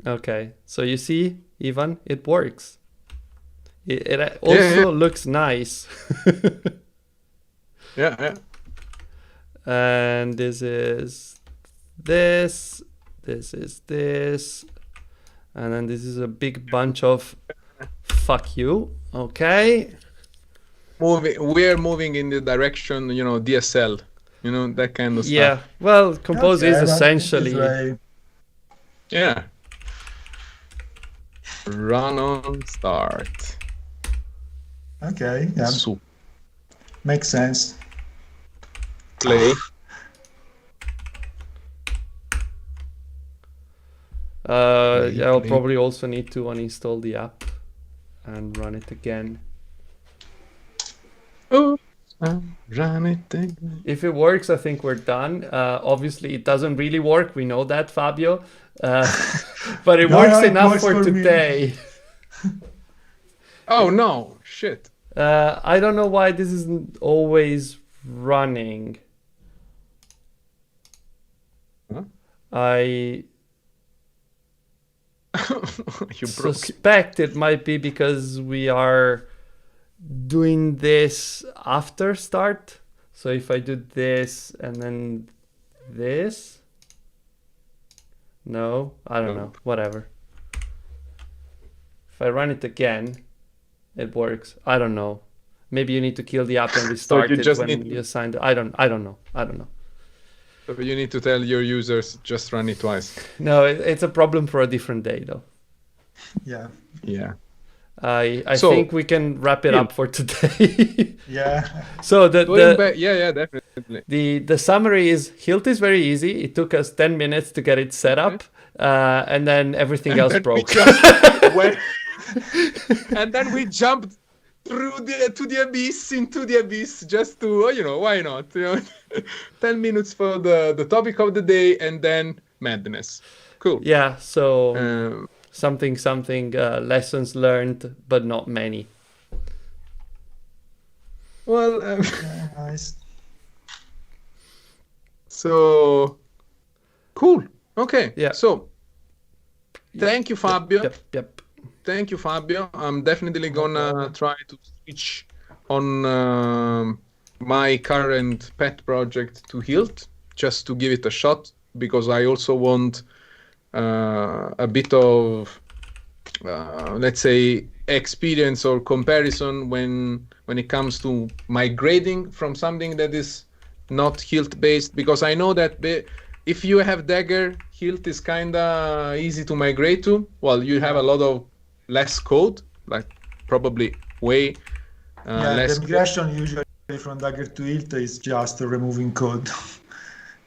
Okay, so you see, Ivan, it works. It also looks nice. Yeah. And this is this is this, and then this is a big bunch of fuck you. Okay. We're moving in the direction, DSL, that kind of stuff. Yeah. Well, Compose is essentially. Yeah. Run on start. Okay. Yeah. So, makes sense. play. Yeah, I'll probably also need to uninstall the app and run it again. Oh, run it again. If it works, I think we're done. Obviously, it doesn't really work. We know that, Fabio. But it works enough for today. Oh, no. Shit. I don't know why this isn't always running. Huh? I suspect it might be because we are doing this after start. So if I do this and then this, no, I don't know, whatever. If I run it again, it works. I don't know. Maybe you need to kill the app and restart it when you assign it. I don't know. But you need to tell your users just run it twice. No, it's a problem for a different day, though. Yeah. Yeah. I think we can wrap it up for today. Yeah. So definitely. The summary is Hilt is very easy. It took us 10 minutes to get it set up, and then everything else broke. And then we jumped into the abyss, just to why not? 10 minutes for the topic of the day, and then madness. Cool. Yeah. So something lessons learned, but not many. Well, nice. So cool. Okay. Yeah. So thank you, Fabio. Yep. Thank you, Fabio. I'm definitely gonna try to switch on my current pet project to Hilt, just to give it a shot, because I also want a bit of, let's say, experience or comparison when it comes to migrating from something that is not Hilt based, because I know that if you have Dagger, Hilt is kinda easy to migrate to. Well, you have a lot of less code, like probably way less. The migration usually from Dagger to Hilt is just removing code.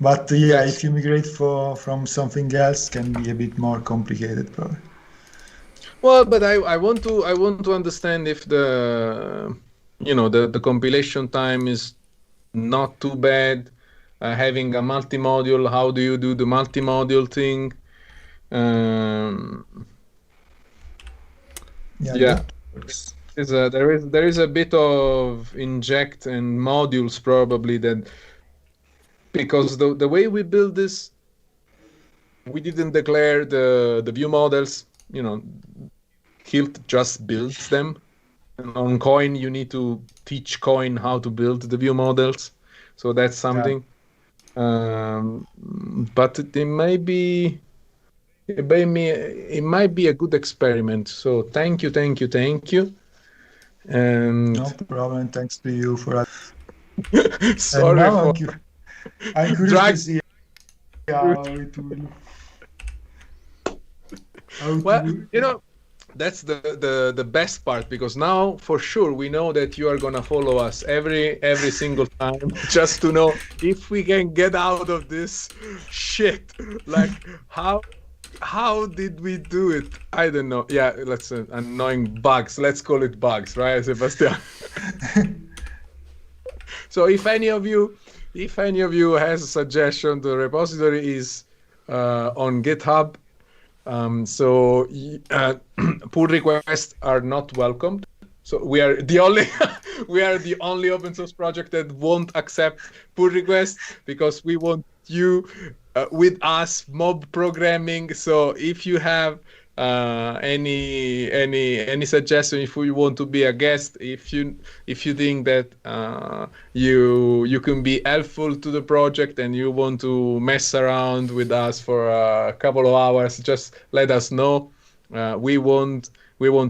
But yeah, if you migrate from something else, can be a bit more complicated, probably. Well, but I want to understand if the compilation time is not too bad. Having a multi-module, how do you do the multi-module thing? Yeah. There is a bit of inject and modules probably, that because the way we build this, we didn't declare the view models. Hilt just builds them. on Coin, you need to teach Coin how to build the view models. So that's something. But it might be a good experiment. So thank you. And No problem. Thanks to you for that. sorry And now for I'm curious drag. to see how it will. Well, you know, that's the best part, because now for sure we know that you are gonna follow us every single time just to know if we can get out of this shit. Like how did we do it? I don't know. Yeah, let's annoying bugs. Let's call it bugs, right, Sebastian? So if any of you has a suggestion, the repository is on GitHub. So pull requests are not welcomed. So we are the only open source project that won't accept pull requests, because we want you with us mob programming. So if you have any suggestion, if you want to be a guest, if you think that you can be helpful to the project and you want to mess around with us for a couple of hours, just let us know. We want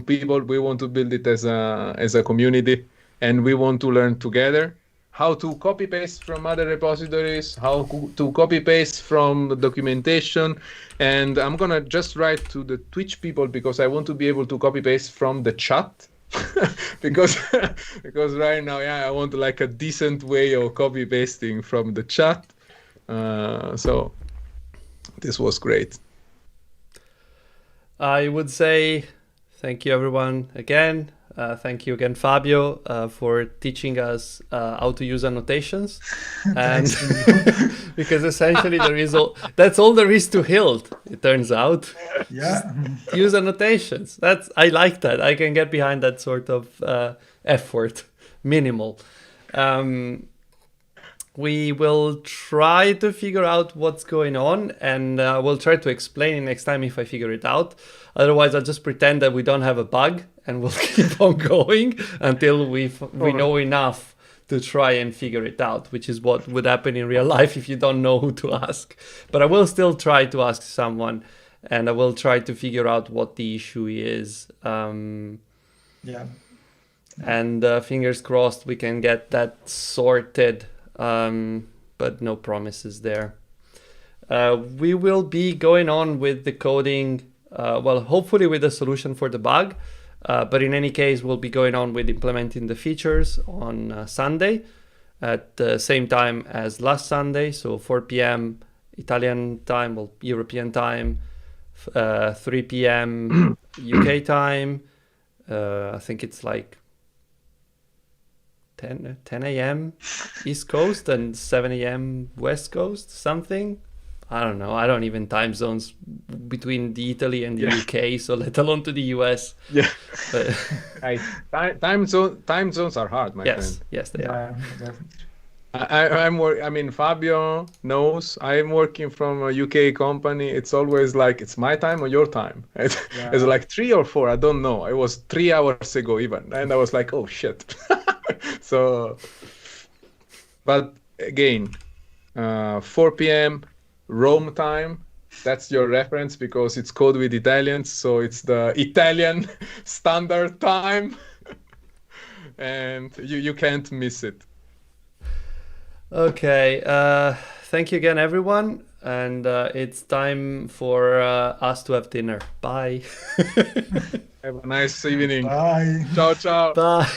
people. We want to build it as a community, and we want to learn together how to copy paste from other repositories, how to copy paste from the documentation. And I'm gonna just write to the Twitch people, because I want to be able to copy paste from the chat. because right now, I want like a decent way of copy pasting from the chat. So this was great. I would say thank you everyone again. Thank you again, Fabio, for teaching us how to use annotations. And because essentially that's all there is to Hilt, it turns out. Yeah. Use annotations. I like that. I can get behind that sort of effort, minimal. We will try to figure out what's going on, and we'll try to explain it next time if I figure it out. Otherwise, I'll just pretend that we don't have a bug, and we'll keep on going until we know enough to try and figure it out, which is what would happen in real life if you don't know who to ask. But I will still try to ask someone, and I will try to figure out what the issue is. Yeah. And fingers crossed we can get that sorted. But no promises there. We will be going on with the coding, hopefully with a solution for the bug. But in any case, we'll be going on with implementing the features on Sunday at the same time as last Sunday. So 4 p.m. Italian time, European time, 3 p.m. UK time. I think it's like 10 a.m. East Coast and 7 a.m. West Coast, something. I don't know. I don't even time zones between the Italy and the UK, so let alone to the US. Yeah. Time zones are hard, my friend. Yes, they are. Fabio knows I'm working from a UK company. It's always like, it's my time or your time. It's like 3 or 4, I don't know. It was 3 hours ago even, and I was like, oh shit. So, but again, 4 p.m. Rome time, that's your reference, because it's code with Italians, so it's the Italian standard time, and you can't miss it. Okay, thank you again, everyone, and it's time for us to have dinner. Bye. Have a nice evening. Bye. Ciao, ciao. Bye.